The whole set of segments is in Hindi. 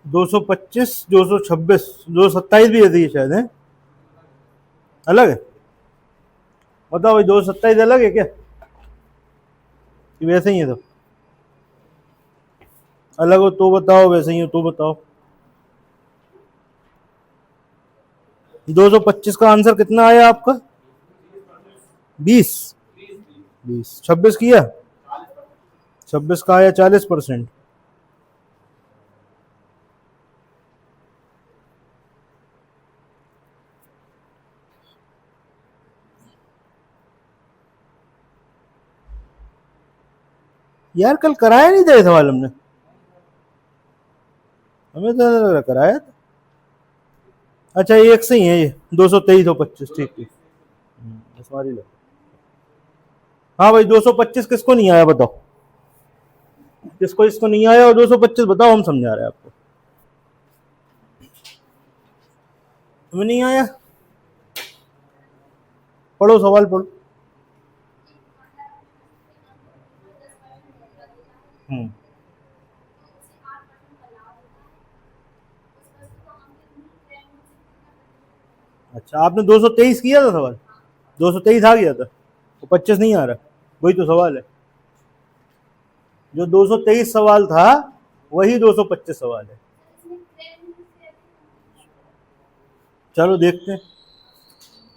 225, 226, 227 भी ऐसी है शायद है, अलग है। बताओ भाई 227 अलग है क्या कि वैसे ही है? तो अलग हो तो बताओ, वैसे ही हो तो बताओ। 225 का आंसर कितना आया आपका? 20? 20, 26 किया? 26 का आया 40%। यार कल कराया नहीं था ये सवाल हमने? हमें तो लग रहा कराया था। अच्छा ये एक सही है, ये 223 और 25, ठीक ठीक। सॉरी लो। हाँ भाई 225 किसको नहीं आया बताओ, किसको इसको नहीं आया, और 225 बताओ, हम समझा रहे हैं आपको। तुम्हें नहीं आया? पढ़ो सवाल पढ़ो। हम्म। अच्छा आपने 223 किया था सवाल? 223 आ गया था तो 25 नहीं आ रहा? वही तो सवाल है, जो 223 सवाल था वही 225 सवाल है। चलो देखते हैं।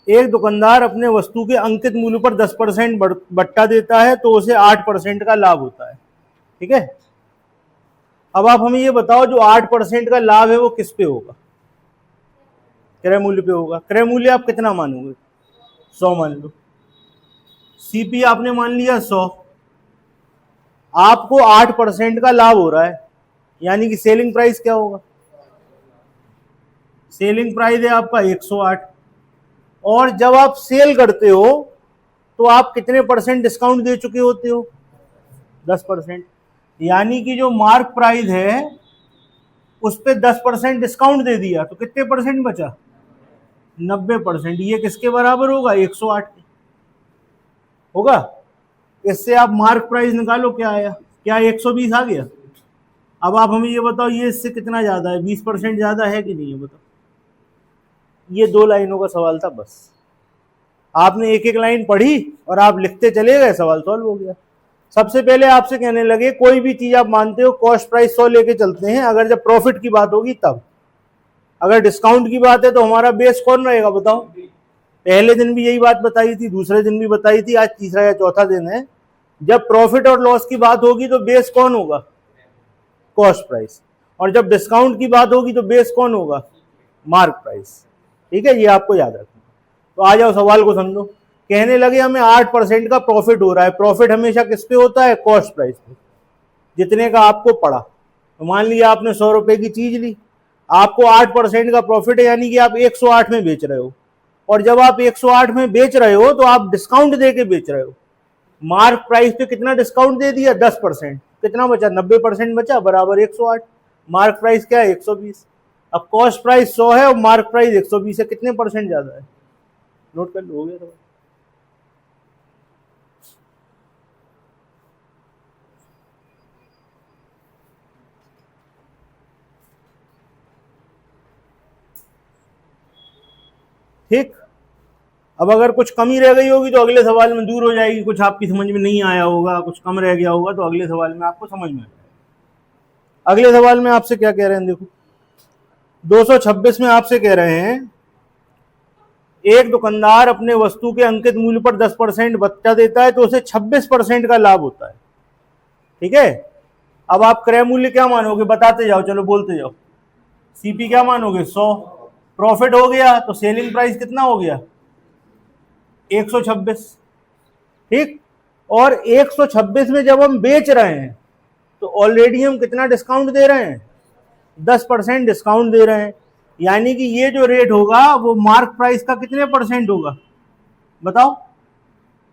एक दुकानदार अपने वस्तु के अंकित मूल्य पर 10% बट्टा देता है तो उसे 8% का लाभ होता है, ठीक है। अब आप हमें ये बताओ, जो 8% का लाभ है वो किस पे होगा? क्रय मूल्य पे होगा। क्रय मूल्य आप कितना मानोगे? 100 मान लो। सीपी आपने मान लिया 100, आपको 8% का लाभ हो रहा है, यानी कि सेलिंग प्राइस क्या होगा? सेलिंग प्राइस है आपका 108, और जब आप सेल करते हो तो आप कितने परसेंट डिस्काउंट दे चुके होते हो? 10%। यानी कि जो मार्क प्राइस है उस पर 10% डिस्काउंट दे दिया तो कितने परसेंट बचा? 90%। ये किसके बराबर होगा? 108 के होगा। इससे आप मार्क प्राइस निकालो, क्या आया? क्या 120 आ गया? अब आप हमें ये बताओ, ये इससे कितना ज्यादा है? 20% ज्यादा है कि नहीं है बताओ। ये 2 लाइनों का सवाल था बस, आपने एक एक लाइन पढ़ी और आप लिखते चले गए, सवाल सॉल्व हो गया। सबसे पहले आपसे कहने लगे कोई भी चीज आप मानते हो कॉस्ट प्राइस 100 लेके चलते हैं, अगर जब प्रॉफिट की बात होगी तब। अगर डिस्काउंट की बात है तो हमारा बेस कौन रहेगा बताओ? पहले दिन भी यही बात बताई थी, दूसरे दिन भी बताई थी, आज तीसरा या चौथा दिन है। जब प्रॉफिट और लॉस की बात होगी तो बेस कौन होगा? Cost price. और जब डिस्काउंट की बात होगी तो बेस कौन होगा? Mark price. ठीक है, ये आपको याद रखना। तो आ जाओ सवाल को समझो। कहने लगे हमें 8% का प्रॉफिट हो रहा है। प्रॉफिट हमेशा किस पे होता है? कॉस्ट प्राइस पे, जितने का आपको पड़ा। तो मान लिया आपने 100 रुपए की चीज ली, आपको 8% का प्रॉफिट है, यानी कि आप 108 में बेच रहे हो। और जब आप 108 में बेच रहे हो तो आप डिस्काउंट दे के बेच रहे हो। मार्क प्राइस पे कितना डिस्काउंट दे दिया? 10%। कितना बचा? 90% बचा, बराबर 108। मार्क प्राइस क्या है? 120। अब कॉस्ट प्राइस 100 है और मार्क प्राइस 120 है, कितने परसेंट ज्यादा है? नोट कर लो, हो गया तो। ठीक। अब अगर कुछ कमी रह गई होगी तो अगले सवाल में दूर हो जाएगी, कुछ आपकी समझ में नहीं आया होगा, कुछ कम रह गया होगा तो अगले सवाल में आपको समझ में आएगा। अगले सवाल में आपसे क्या कह रहे हैं देखो, 226 में आपसे कह रहे हैं एक दुकानदार अपने वस्तु के अंकित मूल्य पर 10% बच्चा देता है तो उसे 26% का लाभ होता है, ठीक है। अब आप क्रय मूल्य क्या मानोगे? बताते जाओ, चलो बोलते जाओ। सीपी क्या मानोगे? 100। प्रॉफिट हो गया तो सेलिंग प्राइस कितना हो गया? 126, ठीक। और 126 में जब हम बेच रहे हैं तो ऑलरेडी हम कितना डिस्काउंट दे रहे हैं? 10% डिस्काउंट दे रहे हैं। यानी कि ये जो रेट होगा वो मार्क प्राइस का कितने परसेंट होगा बताओ?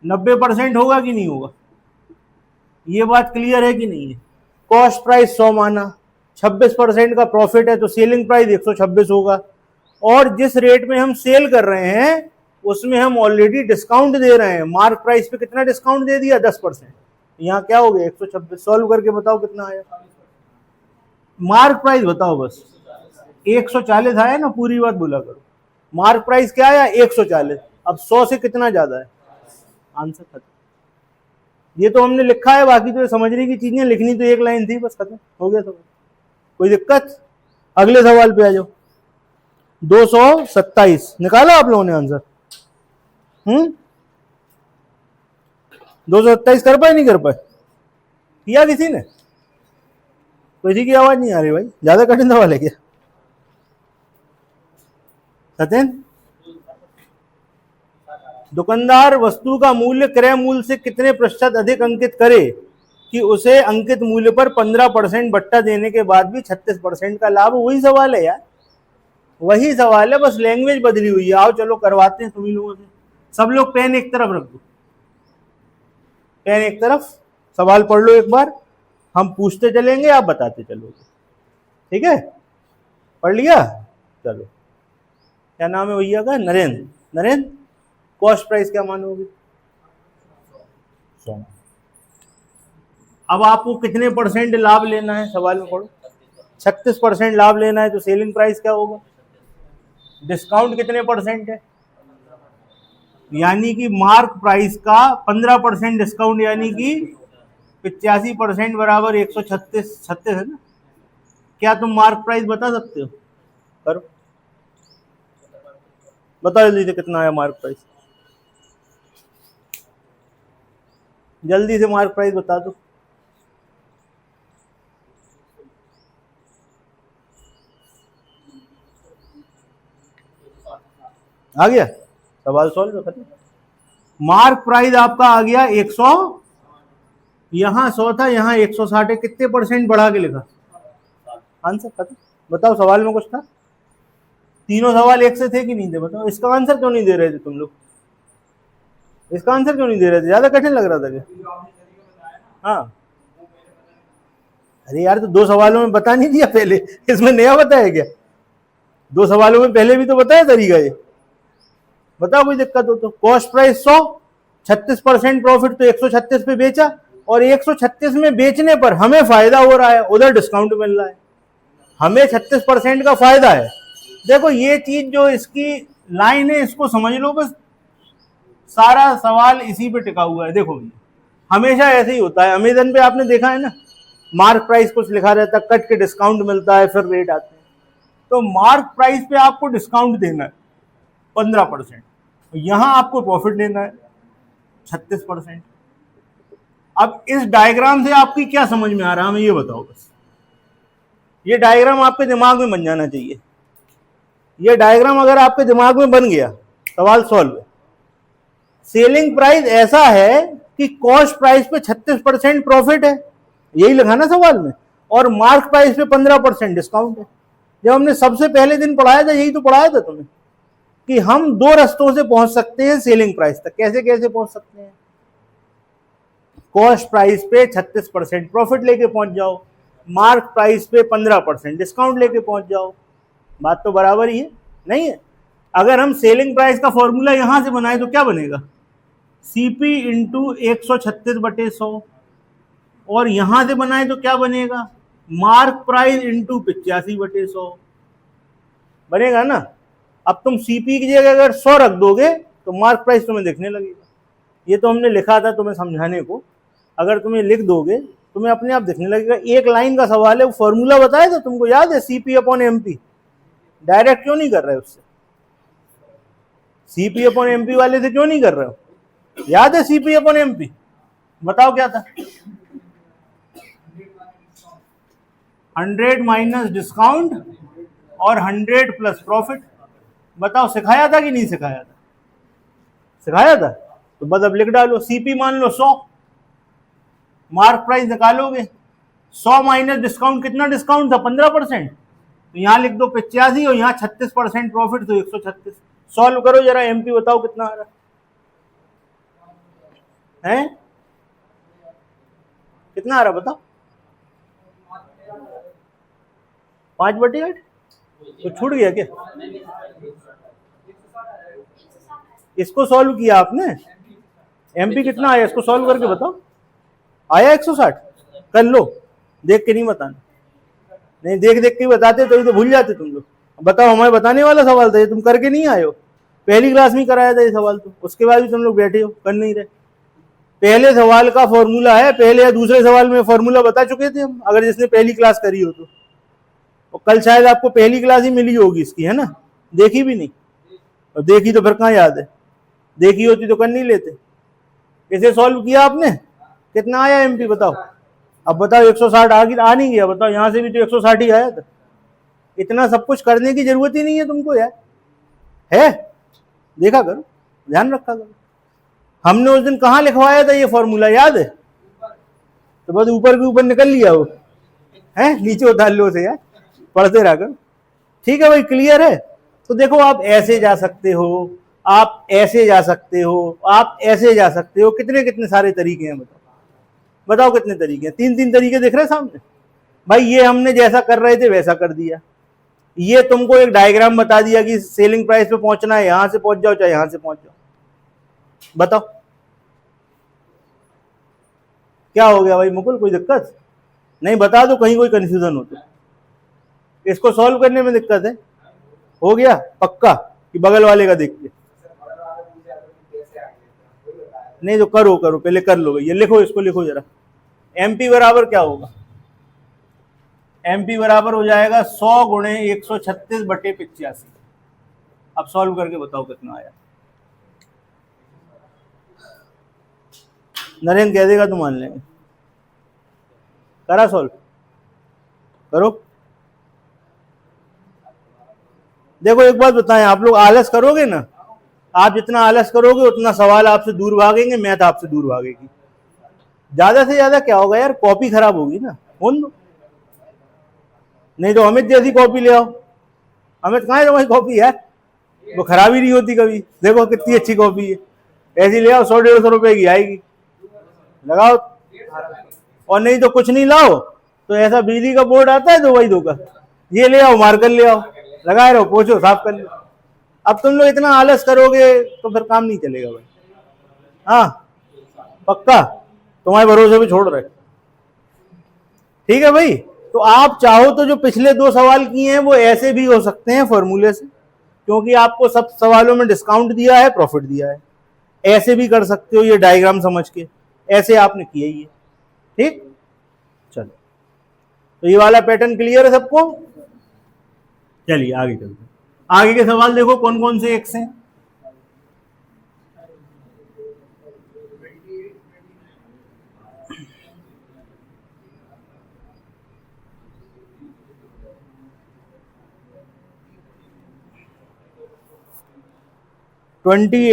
90% होगा कि नहीं होगा? ये बात क्लियर है कि नहीं है? कॉस्ट प्राइस 100 माना, 26% का प्रॉफिट है तो सेलिंग प्राइस 126 होगा। और जिस रेट में हम सेल कर रहे हैं उसमें हम ऑलरेडी डिस्काउंट दे रहे हैं। मार्क प्राइस पे कितना डिस्काउंट दे दिया? 10%। यहाँ क्या हो गया? 126। सॉल्व करके बताओ कितना आया। मार्क प्राइस बताओ बस। 140 आया ना, पूरी बात बोला करो। मार्क प्राइस क्या आया? 140। अब 100 से कितना ज्यादा है? आंसर खत्म। ये तो हमने लिखा है, बाकी तो समझने की चीजें, लिखनी तो एक लाइन थी, बस खत्म हो गया सब। कोई दिक्कत? अगले सवाल पे आ जाओ। 227 निकाला आप लोगों ने आंसर? 227 कर पाए नहीं कर पाए? किया किसी ने? किसी की आवाज नहीं आ रही भाई, ज्यादा कठिन सवाल है क्या? सत्यन, दुकानदार वस्तु का मूल्य क्रय मूल्य से कितने प्रतिशत अधिक अंकित करे कि उसे अंकित मूल्य पर 15% बट्टा देने के बाद भी 36% का लाभ? वही सवाल है यार, वही सवाल है, बस लैंग्वेज बदली हुई है। आओ चलो करवाते हैं तुम्ही लोगों से। सब लोग पेन एक तरफ रख दो, पेन एक तरफ, सवाल पढ़ लो एक बार, हम पूछते चलेंगे, आप बताते चलोगे, ठीक है? पढ़ लिया? चलो, क्या नाम है भैया का? नरेंद्र। नरेंद्र, कॉस्ट प्राइस क्या मानोगे? 100। अब आपको कितने परसेंट लाभ लेना है? सवाल में पढ़ो। 36% लाभ लेना है तो सेलिंग प्राइस क्या होगा? डिस्काउंट कितने परसेंट है? यानी कि मार्क प्राइस का 15% डिस्काउंट, यानी कि 85% बराबर 136। 36 है ना? क्या तुम मार्क प्राइस बता सकते हो? करो, बताओ जल्दी से, कितना आया मार्क प्राइस? जल्दी से मार्क प्राइस बता दो। आ गया? सवाल सॉल्व खत्म। मार्क प्राइस आपका आ गया 100, यहां 100 था, यहां 160 है, कितने परसेंट बढ़ा के लिखा? आंसर खत्म। बताओ, सवाल में कुछ था? तीनों सवाल एक से थे कि नहीं थे? बताओ, इसका आंसर क्यों नहीं दे रहे थे तुम लोग? इसका आंसर क्यों नहीं दे रहे थे? ज्यादा कठिन लग रहा था क्या? हाँ, अरे यार, तो 2 सवालों में बता नहीं दिया पहले? इसमें नया बताया क्या? 2 सवालों में पहले भी तो बताया तरीका ये। बताओ, कोई दिक्कत हो तो। कॉस्ट प्राइस 100, 36% प्रॉफिट, तो 136 पे बेचा, और 136 में बेचने पर हमें फायदा हो रहा है, उधर डिस्काउंट मिल रहा है, हमें 36% का फायदा है। देखो, ये चीज जो इसकी लाइन है, इसको समझ लो बस, सारा सवाल इसी पे टिका हुआ है। देखो, हमेशा ऐसे ही होता है। अमेजन पे आपने देखा है ना, मार्क प्राइस कुछ लिखा रहता है, कट के डिस्काउंट मिलता है, फिर रेट आते हैं। तो मार्क प्राइस पे आपको डिस्काउंट देना है 15%, यहां आपको प्रॉफिट लेना है 36%। अब इस डायग्राम से आपकी क्या समझ में आ रहा है, हमें ये बताओ बस। ये डायग्राम आपके दिमाग में बन जाना चाहिए। ये डायग्राम अगर आपके दिमाग में बन गया, सवाल सॉल्व है। सेलिंग प्राइस ऐसा है कि कॉस्ट प्राइस पे 36% प्रॉफिट है, यही लिखा ना सवाल में, और मार्क प्राइस पे 15% डिस्काउंट है। जब हमने सबसे पहले दिन पढ़ाया था, यही तो पढ़ाया था तुम्हें, कि हम 2 रास्तों से पहुंच सकते हैं सेलिंग प्राइस तक। कैसे कैसे पहुंच सकते हैं? कॉस्ट प्राइस पे 36% प्रॉफिट लेके पहुंच जाओ, मार्क प्राइस पे 15% डिस्काउंट लेके पहुंच जाओ। बात तो बराबर ही है, नहीं है? अगर हम सेलिंग प्राइस का फॉर्मूला यहां से बनाए तो क्या बनेगा? सीपी इंटू 136/100, और यहां से बनाए तो क्या बनेगा? मार्क प्राइस इंटू 85/100 बनेगा ना। अब तुम सीपी की जगह अगर 100 रख दोगे तो मार्क प्राइस तुम्हें दिखने लगेगा। ये तो हमने लिखा था तुम्हें समझाने को, अगर तुम्हें लिख दोगे तुम्हें अपने आप दिखने लगेगा। एक लाइन का सवाल है, वो फॉर्मूला बताया था तुमको, याद है? CP upon MP. डायरेक्ट क्यों नहीं कर रहे उससे? सीपी अपॉन एमपी वाले से क्यों नहीं कर रहे हो? याद है सीपी अपॉन एमपी? बताओ क्या था? 100 माइनस डिस्काउंट और 100 प्लस प्रॉफिट। बताओ, सिखाया था कि नहीं सिखाया था? सिखाया था। तो बस अब लिख डालो, सीपी मान लो 100, मार्क प्राइस निकालोगे, 100 माइनस डिस्काउंट, कितना डिस्काउंट था? 15%, तो यहां लिख दो 85, और यहां 36% प्रॉफिट, तो 136। सॉल्व करो जरा, एमपी बताओ कितना आ रहा है? कितना आ रहा बताओ? 5/8। तो छूट गया क्या? इसको सॉल्व किया आपने? एमपी कितना आया? इसको सॉल्व करके बताओ। आया 160? कर लो, देख के नहीं बताना, नहीं, देख देख के बताते तो भूल जाते तुम लोग। बताओ, हमें बताने वाला सवाल था ये, तुम करके नहीं आए हो। पहली क्लास में कराया था ये सवाल, तो उसके बाद भी तुम लोग बैठे हो, कर नहीं रहे। पहले सवाल का फॉर्मूला है, पहले या दूसरे सवाल में फॉर्मूला बता चुके थे हम, अगर जिसने पहली क्लास करी हो तो। और कल शायद आपको पहली क्लास ही मिली होगी इसकी, है ना? देखी भी नहीं, और देखी तो फिर कहाँ याद है, देखी होती तो कर नहीं लेते। कैसे सॉल्व किया आपने, कितना आया एमपी बताओ? अब बताओ 160 आ नहीं गया? बताओ, यहां से भी तो 160 ही आया था। इतना सब कुछ करने की जरूरत ही नहीं है तुमको यार, है? देखा करो, ध्यान रखा करो। हमने उस दिन कहाँ लिखवाया था ये फॉर्मूला, याद है? तो बस ऊपर के ऊपर निकल लिया वो, है? नीचे उतार लो से यार, पढ़ते रह कर। ठीक है भाई, क्लियर है? तो देखो, आप ऐसे जा सकते हो, आप ऐसे जा सकते हो, आप ऐसे जा सकते हो, कितने कितने सारे तरीके हैं। बताओ बताओ कितने तरीके हैं? तीन तीन तरीके दिख रहे हैं सामने भाई। ये हमने जैसा कर रहे थे वैसा कर दिया। ये तुमको एक डायग्राम बता दिया कि सेलिंग प्राइस पे पहुंचना है, यहां से पहुंच जाओ चाहे यहां से पहुंच जाओ। बताओ क्या हो गया भाई मुकुल, कोई दिक्कत नहीं? बता दो, कहीं कोई कंफ्यूजन हो तो। इसको सॉल्व करने में दिक्कत है? हो गया पक्का कि बगल वाले का देख के? नहीं तो करो करो, पहले कर लो। ये लिखो, इसको लिखो जरा। एमपी बराबर क्या होगा? एमपी बराबर हो जाएगा 100 गुणे 136 बटे 85। अब सॉल्व करके बताओ कितना आया। नरेंद्र कह देगा तो मान लेंगे। करा सॉल्व? करो। देखो एक बात बताएं, आप लोग आलस करोगे ना, आप जितना आलस करोगे उतना सवाल आपसे दूर भागेंगे, मैथ आपसे दूर भागेगी। ज्यादा से ज्यादा क्या होगा यार, कॉपी खराब होगी ना, होने दो। नहीं तो अमित जैसी कॉपी ले आओ। अमित कहाँ है तुम्हारी कॉपी यार, वो खराब ही नहीं होती कभी। देखो कितनी अच्छी कॉपी है, ऐसी ले आओ, 100-150 रुपए की आएगी, लगाओ। और नहीं तो कुछ नहीं लाओ तो ऐसा बिजली का बोर्ड आता है 2x2 का, ये ले आओ, मार्कर ले आओ, लगाए रहो, पोछो, साफ कर लो। अब तुम लोग इतना आलस करोगे तो फिर काम नहीं चलेगा भाई। हाँ पक्का, तुम्हारे भरोसे पे छोड़ रहे। ठीक है भाई, तो आप चाहो तो जो पिछले 2 सवाल किए हैं वो ऐसे भी हो सकते हैं फॉर्मूले से, क्योंकि आपको सब सवालों में डिस्काउंट दिया है, प्रॉफिट दिया है। ऐसे भी कर सकते हो, ये डायग्राम समझ के, ऐसे आपने किया ही है। ठीक, चलो, तो ये वाला पैटर्न क्लियर है सबको? चलिए आगे चलते हैं। आगे के सवाल देखो कौन कौन से एक्स हैं। ट्वेंटी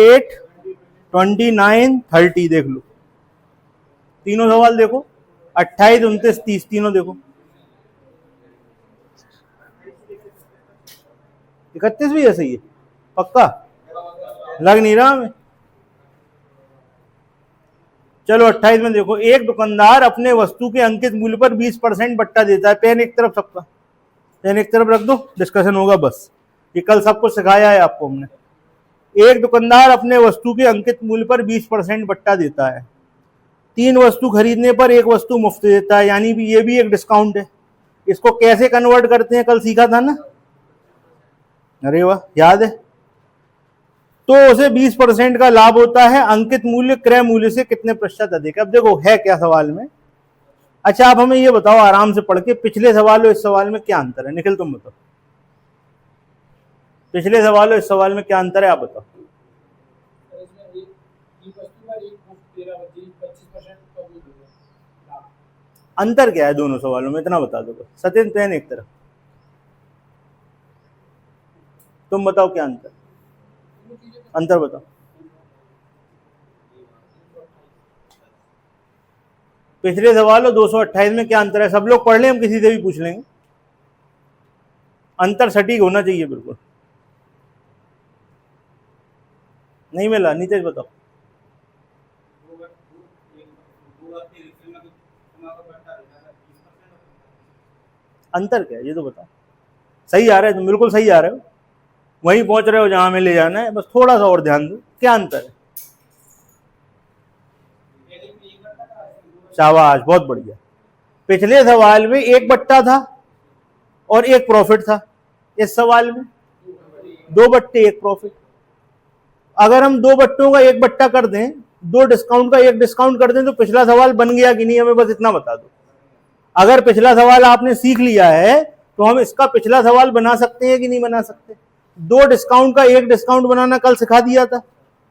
29, 30 देख लो, तीनों सवाल देखो। 28, 29, 30 तीनों देखो। 31 भी ऐसे ही है? पक्का? लग नहीं रहा हमें। चलो 28 में देखो, एक दुकानदार अपने वस्तु के अंकित मूल्य पर 20% बट्टा देता है। पेन एक तरफ, सबका पेन एक तरफ रख दो, डिस्कशन होगा बस। ये कल सब कुछ सिखाया है आपको हमने। एक दुकानदार अपने वस्तु के अंकित मूल्य पर 20% बट्टा देता है। 3 वस्तु खरीदने पर 1 वस्तु मुफ्त देता है, यानी भी ये भी एक डिस्काउंट है। इसको कैसे कन्वर्ट करते हैं कल सीखा था ना? अरे वाह, याद है। तो उसे 20% का लाभ होता है। अंकित मूल्य क्रय मूल्य से कितने प्रतिशत अधिक? अब देखो है क्या सवाल में। अच्छा आप हमें ये बताओ आराम से पढ़ के, पिछले सवाल और इस सवाल में क्या अंतर है? निखिल तुम बताओ, पिछले सवाल और इस सवाल में क्या अंतर है, आप बताओ। अंतर क्या है दोनों सवालों में, इतना बता दो बस। सत्येंद्र पेन एक तरफ, तुम बताओ क्या अंतर, अंतर बताओ। पिछले सवाल और 228 में क्या अंतर है? सब लोग पढ़ लें, हम किसी से भी पूछ लेंगे। अंतर सटीक होना चाहिए बिल्कुल। नहीं मिला? नीतीश बताओ। अंतर क्या है ये तो बताओ। सही आ रहा है, तुम बिल्कुल सही आ रहे हो, वहीं पहुंच रहे हो जहां हमें ले जाना है, बस थोड़ा सा और ध्यान दो। क्या अंतर है? शाबाश, बहुत बढ़िया। पिछले सवाल में 1 बट्टा था, और एक प्रॉफिट था इस सवाल में, 2 बट्टे 1 प्रॉफिट। अगर हम 2 बट्टों का 1 बट्टा कर दें, 2 डिस्काउंट का 1 डिस्काउंट कर दें, तो पिछला सवाल बन गया कि नहीं, हमें बस इतना बता दो। अगर पिछला सवाल आपने सीख लिया है तो हम इसका पिछला सवाल बना सकते हैं कि नहीं बना सकते। 2 डिस्काउंट का 1 डिस्काउंट बनाना कल सिखा दिया था,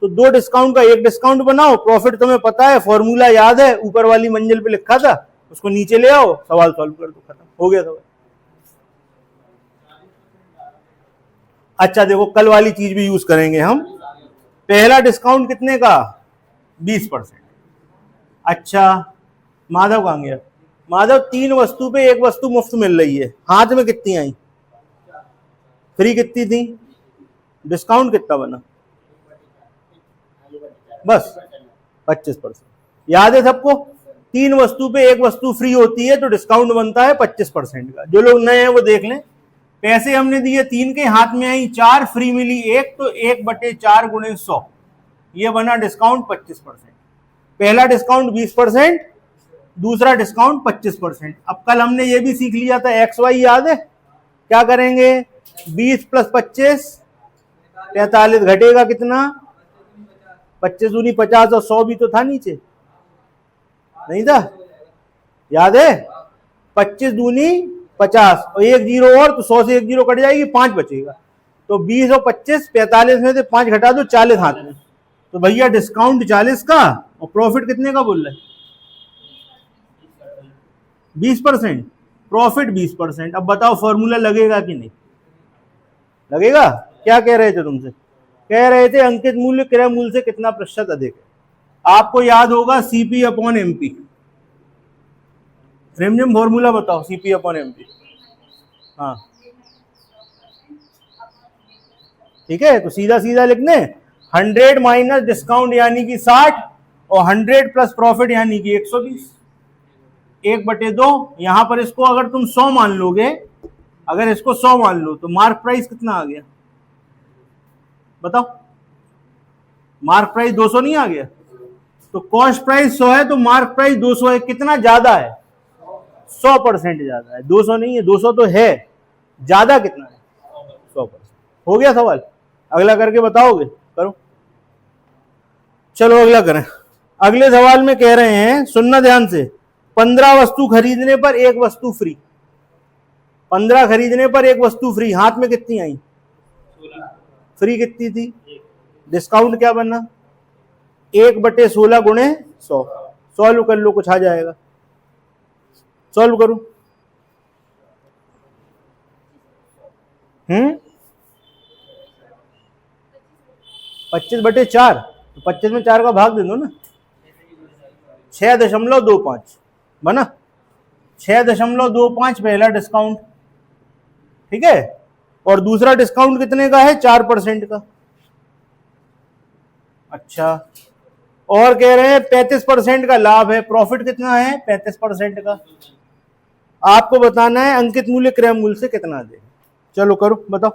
तो 2 डिस्काउंट का 1 डिस्काउंट बनाओ, प्रॉफिट तुम्हें पता है, फॉर्मूला याद है, ऊपर वाली मंजिल पे लिखा था, उसको नीचे ले आओ, सवाल सॉल्व कर दो, खत्म हो गया सवाल। अच्छा देखो, कल वाली चीज भी यूज करेंगे हम। पहला डिस्काउंट कितने का, 20%। अच्छा माधव कहां गया, माधव 3 वस्तु पे 1 वस्तु मुफ्त मिल रही है, हाथ में कितनी आई, फ्री कितनी थी, डिस्काउंट कितना बना, बस 25%। याद है सबको, 3 वस्तु पे 1 वस्तु फ्री होती है तो डिस्काउंट बनता है 25% का। जो लोग नए हैं वो देख लें, पैसे हमने दिए 3 के, हाथ में आई 4, फ्री मिली 1, तो 1/4 गुणे 100, ये बना डिस्काउंट 25%। पहला डिस्काउंट 20%, दूसरा डिस्काउंट 25%। अब कल हमने ये भी सीख लिया था XY, याद है, क्या करेंगे, 20 + 25 45, घटेगा कितना, 25 दूनी 50 और 100 भी तो था नीचे, नहीं था, याद है, 25 दूनी 50 और 1 जीरो और, तो 100 से 1 जीरो कट जाएगी, 5 बचेगा, तो 20 और 25, 45 में से 5 घटा दो, 40 हाथ में, तो भैया डिस्काउंट 40 का और प्रॉफिट कितने का बोल रहे, 20%, प्रॉफिट 20%। अब बताओ फॉर्मूला लगेगा कि नहीं लगेगा। क्या कह रहे थे तुमसे, कह रहे थे अंकित मूल्य क्रय मूल्य से कितना प्रतिशत अधिक है। आपको याद होगा CP/MP, रिमझिम फॉर्मूला बताओ CP/MP। हाँ ठीक है, तो सीधा सीधा लिखने, 100 माइनस डिस्काउंट यानी कि 60 और 100 प्लस प्रॉफिट यानी कि 120, 1/2। यहां पर इसको अगर तुम 100 मान लोगे, अगर इसको 100 मान लो, तो मार्क प्राइस कितना आ गया बताओ, मार्क प्राइस 200 नहीं आ गया, तो कॉस्ट प्राइस 100 है तो मार्क प्राइस 200 है, कितना ज्यादा है, 100% ज्यादा है, 200 नहीं है, 200 तो है, ज्यादा कितना है, 100%। हो गया सवाल, अगला करके बताओगे, करो, चलो अगला करें। अगले सवाल में कह रहे हैं, सुनना ध्यान से, 15 वस्तु खरीदने पर 1 वस्तु फ्री, 15 खरीदने पर 1 वस्तु फ्री, हाथ में कितनी आई, फ्री कितनी थी, डिस्काउंट क्या बना, 1/16 गुणे 100। सॉल्व कर लो, कुछ आ जाएगा, सॉल्व करो। 25/4, तो 25 में 4 का भाग दे दो ना, 6.25 बना, 6.25 पहला डिस्काउंट, ठीक है, और दूसरा डिस्काउंट कितने का है, 4% का। अच्छा, और कह रहे हैं 35% का लाभ है, प्रॉफिट कितना है, 35% का। आपको बताना है अंकित मूल्य क्रय मूल्य से कितना दे। चलो करो, बताओ।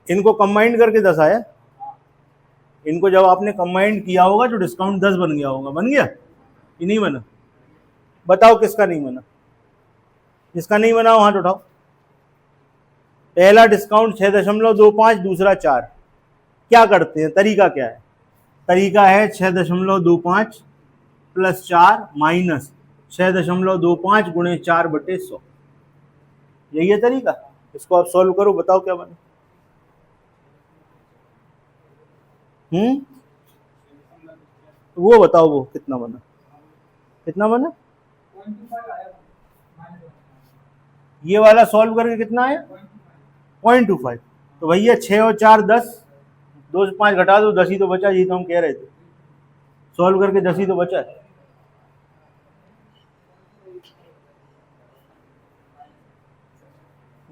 इनको कंबाइंड करके 10 आया, इनको जब आपने कंबाइंड किया होगा तो डिस्काउंट 10 बन गया होगा, बन गया कि नहीं बना, बताओ किसका नहीं बना, जिसका नहीं बना हाथ उठाओ। पहला डिस्काउंट 6.25, दूसरा 4, क्या करते हैं, तरीका क्या है, तरीका है 6.25 + 4 माइनस 6.25 गुणे 4/100, यही है तरीका। इसको आप सॉल्व करो, बताओ क्या बना। वो बताओ, वो कितना बना, कितना बना, ये वाला सॉल्व करके कितना है, 0.25। तो भैया 6 और 4 10, 2 से 5 घटा दो, 10 ही तो बचा, यही तो हम कह रहे थे, सॉल्व करके 10 ही तो बचा है।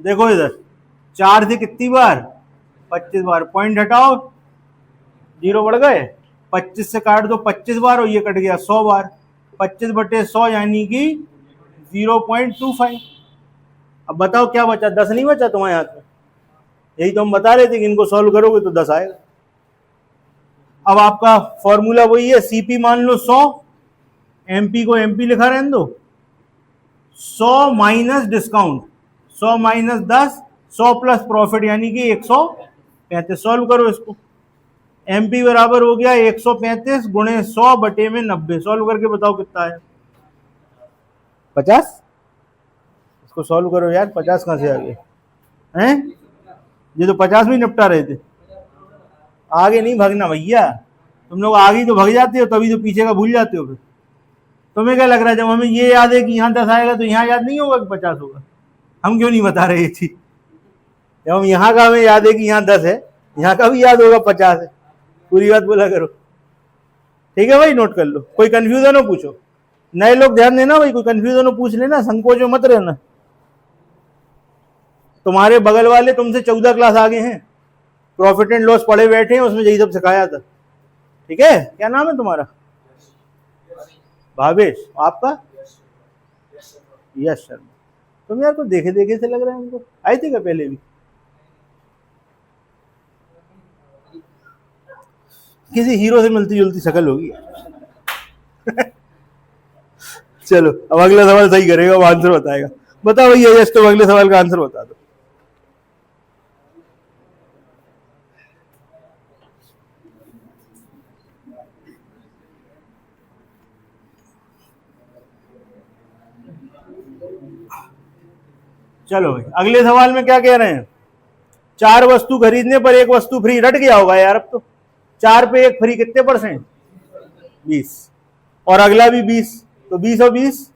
देखो इधर 4 से कितनी बार, 25 बार, पॉइंट हटाओ, 0 बढ़ गए, 25 से काट दो 25 बार और ये कट गया 100 बार, 25/100 यानी कि 0.25। अब बताओ क्या बचा, 10 नहीं बचा तुम्हारे हाथ में? यही तो हम बता रहे थे कि इनको सॉल्व करोगे तो 10 आएगा। अब आपका फॉर्मूला वही है, सीपी मान लो 100, एमपी को एमपी लिखा रहने दो, 100 minus discount, 100 minus 10, 100 plus profit यानी कि 135। सॉल्व करो इसको, एमपी बराबर हो गया 135 गुणे 100 बटे में 90। सॉल्व करके बताओ कितना है? 50। इसको सॉल्व करो यार, 50 कहां से आ गए हैं? ये तो 50 में निपटा रहे थे। आगे नहीं भागना भैया, तुम लोग आगे तो भाग जाते हो, तभी तो पीछे का भूल जाते हो। फिर तुम्हें क्या लग रहा है जब हमें ये याद है कि यहाँ 10 आएगा तो यहाँ याद नहीं होगा कि 50 होगा? हम क्यों नहीं बता रहे ये चीज? जब हम यहाँ का हमें याद है कि यहाँ 10 है, यहाँ का भी याद होगा 50 है। पूरी बात बोला करो, ठीक है भाई? नोट कर लो, कोई कंफ्यूजन हो पूछो। नए लोग ध्यान देना भाई, कोई कंफ्यूजन हो पूछ लेना, संकोच में मत रहना। तुम्हारे बगल वाले तुमसे 14 क्लास आगे हैं, प्रॉफिट एंड लॉस पढ़े बैठे हैं, उसमें यही सब सिखाया था। ठीक है, क्या नाम है तुम्हारा? भावेश। आपका? यश शर्मा। तुम यार को देखे देखे से लग रहा है हमको, आई थी क्या पहले भी? किसी हीरो से मिलती जुलती शक्ल होगी। चलो अब अगला सवाल सही करेगा, वो आंसर बताएगा। बताओ भैया यश, तो अगले सवाल का आंसर बता दो। चलो भाई अगले सवाल में क्या कह रहे हैं? 4 वस्तु खरीदने पर 1 वस्तु फ्री। रट गया होगा यार अब तो। 4 पे 1 फ्री कितने परसेंट? 20। और अगला भी 20, तो 20 और 20,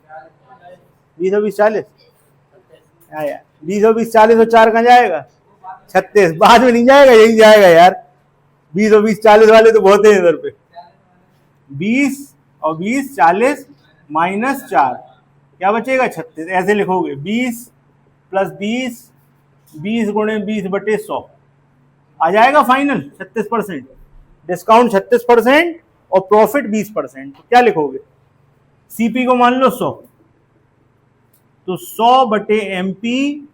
20 और 20 40। यार 20 और 20 40 और 4 कहाँ जाएगा? 36। बाद में नहीं जाएगा, यही जाएगा यार। 20 और 20 40 वाले तो बहुत है इधर पे। 20 और 20 40 माइनस 4, क्या बचेगा? 36। ऐसे लिखोगे 20 प्लस 20, 20 गुणे 20 बटे 100 आ जाएगा फाइनल 36%। डिस्काउंट 36% और प्रॉफिट 20%। तो क्या लिखोगे? सीपी को मान लो 100, तो 100 बटे एमपी,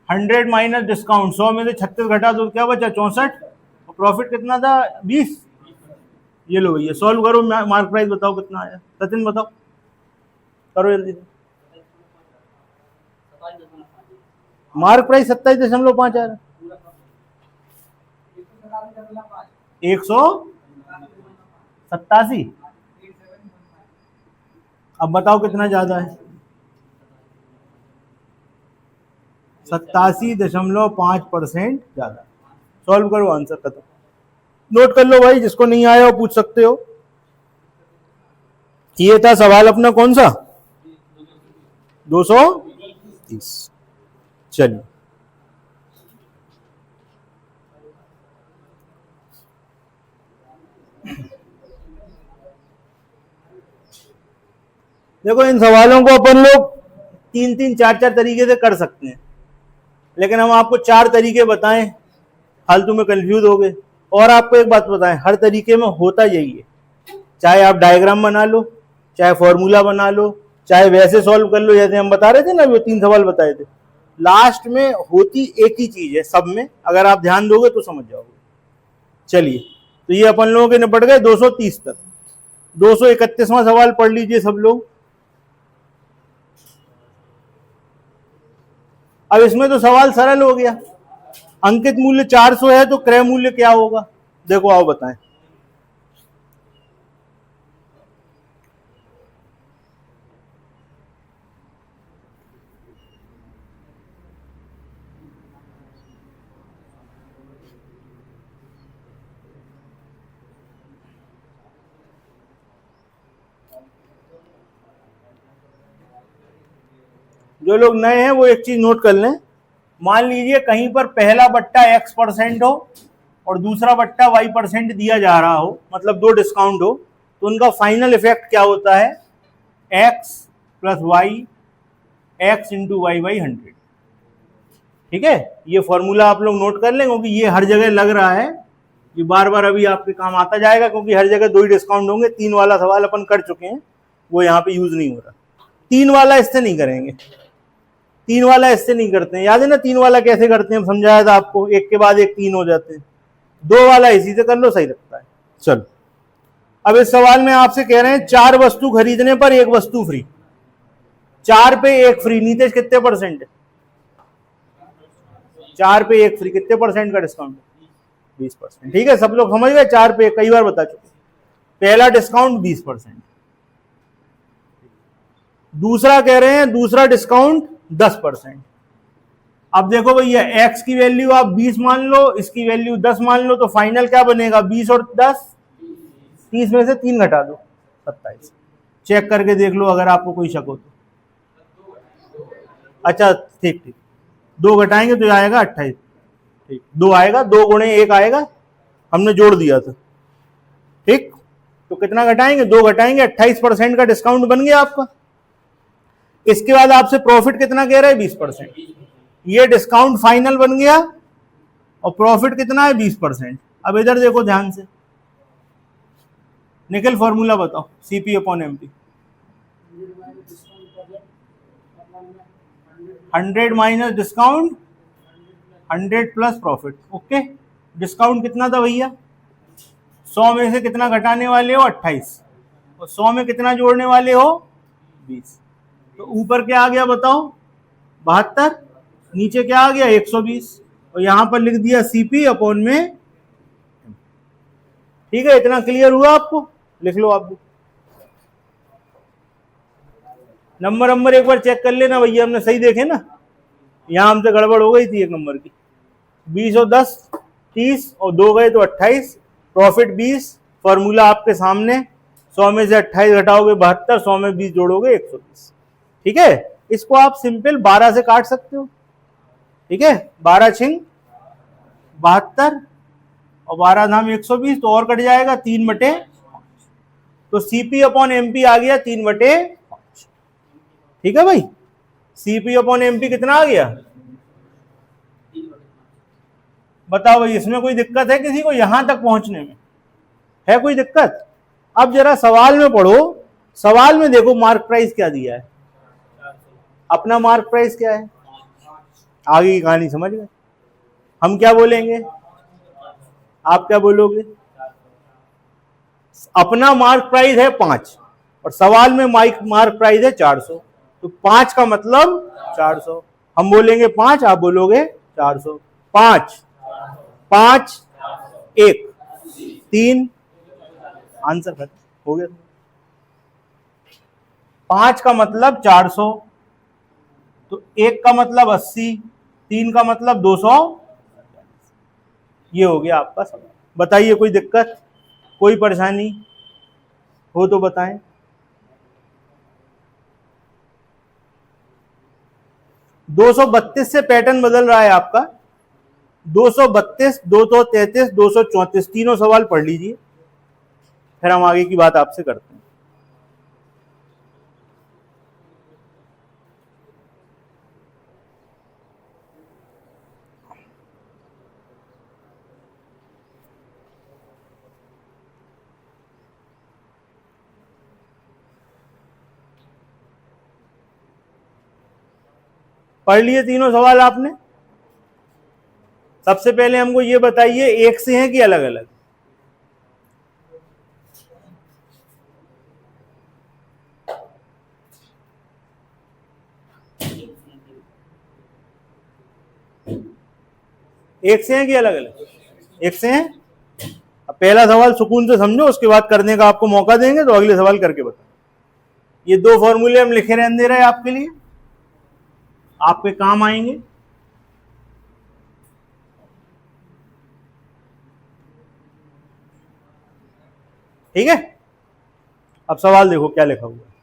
100 माइनस डिस्काउंट, 100 में से 36 घटा तो क्या बचा? 64। और प्रॉफिट कितना था? 20। ये लो भैया, सॉल्व करो, मार्क प्राइस बताओ कितना आया। सचिन बताओ, करो जल्दी से। मार्क प्राइस 27.5 आ रहा है। 187। अब बताओ कितना ज्यादा है? 87.5% ज्यादा। सॉल्व करो, आंसर खत्म। नोट कर लो भाई, जिसको नहीं आया वो पूछ सकते हो। ये था सवाल अपना कौन सा? 230। चलिए देखो, इन सवालों को अपन लोग 3-3 4-4 तरीके से कर सकते हैं, लेकिन हम आपको 4 तरीके बताएं, फालतू में कंफ्यूज हो गए। और आपको एक बात बताएं, हर तरीके में होता यही है, चाहे आप डायग्राम बना लो, चाहे फॉर्मूला बना लो, चाहे वैसे सॉल्व कर लो जैसे हम बता रहे थे ना, वो 3 सवाल बताए थे, लास्ट में होती एक ही चीज है सब में। अगर आप ध्यान दोगे तो समझ जाओगे। चलिए, तो ये अपन लोगों के निपट गए 230 तक। 231वां सवाल पढ़ लीजिए सब लोग। अब इसमें तो सवाल सरल हो गया। अंकित मूल्य 400 है तो क्रय मूल्य क्या होगा? देखो आओ बताएं। जो लोग नए हैं वो एक चीज नोट कर लें। मान लीजिए कहीं पर पहला बट्टा X% हो और दूसरा बट्टा Y% दिया जा रहा हो, मतलब 2 डिस्काउंट हो, तो उनका फाइनल इफेक्ट क्या होता है? X plus Y, X into Y by 100। ठीक है, ये फॉर्मूला आप लोग नोट कर लें, क्योंकि ये हर जगह लग रहा है, ये बार बार अभी आपके काम आता जाएगा, क्योंकि हर जगह 2 ही डिस्काउंट होंगे। 3 वाला सवाल अपन कर चुके हैं, वो यहाँ पे यूज नहीं हो रहा। 3 वाला इससे नहीं करेंगे, 3 वाला इससे नहीं करते हैं, याद है ना 3 वाला कैसे करते हैं, समझाया था आपको, एक के बाद एक 3 हो जाते हैं। 2 वाला इसी से कर लो, सही लगता है। चलो अब इस सवाल में आपसे कह रहे हैं 4 वस्तु खरीदने पर 1 वस्तु फ्री, 4 पे 1 फ्री। नीतीश कितने परसेंट है? 4 पे 1 फ्री, कितने परसेंट का डिस्काउंट? 20%। ठीक है, सब लोग समझ गए? 4 पे कई बार बता चुके। पहला डिस्काउंट 20%। दूसरा कह रहे हैं दूसरा डिस्काउंट 10%। अब देखो भैया, x की वैल्यू आप 20 मान लो, इसकी वैल्यू 10 मान लो, तो फाइनल क्या बनेगा? 20 और 10, 30 में से 3 घटा दो, 27। चेक करके देख लो अगर आपको कोई शक हो तो। अच्छा ठीक ठीक, 2 घटाएंगे तो आएगा 28। ठीक, 2 आएगा, 2 गुणे 1 आएगा, हमने जोड़ दिया था। ठीक, तो कितना घटाएंगे? 2 घटाएंगे, 28% का डिस्काउंट बन गया आपका। इसके बाद आपसे प्रॉफिट कितना कह रहा है? 20%। ये डिस्काउंट फाइनल बन गया और प्रॉफिट कितना है? 20%। अब इधर देखो ध्यान से, निकल फॉर्मूला बताओ, CP/MP। 100 minus discount, 100 plus profit. Okay, discount कितना था भैया? 100 में से कितना घटाने वाले हो? 28, और 100 में कितना जोड़ने वाले हो? 20। तो ऊपर क्या आ गया बताओ? 72, नीचे क्या आ गया? 120, और यहां पर लिख दिया CP/, में। ठीक है, इतना क्लियर हुआ आपको? लिख लो आप भी। नंबर एक बार चेक कर लेना भैया, हमने सही देखे ना? यहां हमसे गड़बड़ हो गई थी 1 नंबर की। 20 और 10 30, और 2 गए तो 28, प्रॉफिट 20, फॉर्मूला आपके सामने। 100 में से 28 घटाओगे 72, 100 में 20 जोड़ोगे 120। ठीक है, इसको आप सिंपल 12 से काट सकते हो। ठीक है, 12 छिंग 72 और 12 धाम 120, तो और कट जाएगा 3/5। तो CP/MP आ गया 3/5। ठीक है भाई, CP/MP कितना आ गया? बताओ भाई, इसमें कोई दिक्कत है किसी को यहां तक पहुंचने में? है कोई दिक्कत? अब जरा सवाल में पढ़ो, सवाल में देखो मार्क प्राइस क्या दिया है। अपना मार्क प्राइस क्या है? आगे की कहानी समझ गए? हम क्या बोलेंगे, आप क्या बोलोगे? अपना मार्क प्राइस है 5 और सवाल में मार्क प्राइस है 400, तो 5 का मतलब 400। हम बोलेंगे 5, आप बोलोगे 400। 5 5 1 3, आंसर खत्म हो गया। 5 का मतलब 400, तो 1 का मतलब 80, 3 का मतलब 200। ये हो गया आपका सवाल। बताइए कोई दिक्कत, कोई परेशानी हो तो बताएं। दो 232 से पैटर्न बदल रहा है आपका। 232, 233, 234, तीनों सवाल पढ़ लीजिए, फिर हम आगे की बात आपसे करते हैं। पढ़ लिए तीनों सवाल आपने? सबसे पहले हमको ये बताइए, एक से हैं कि अलग अलग? एक से हैं कि अलग अलग? एक से हैं। अब पहला सवाल सुकून से समझो, उसके बाद करने का आपको मौका देंगे, तो अगले सवाल करके बताओ। ये 2 फॉर्मूले हम लिखे रहने दे रहे हैं आपके लिए, आपके काम आएंगे। ठीक है, अब सवाल देखो क्या लिखा हुआ है।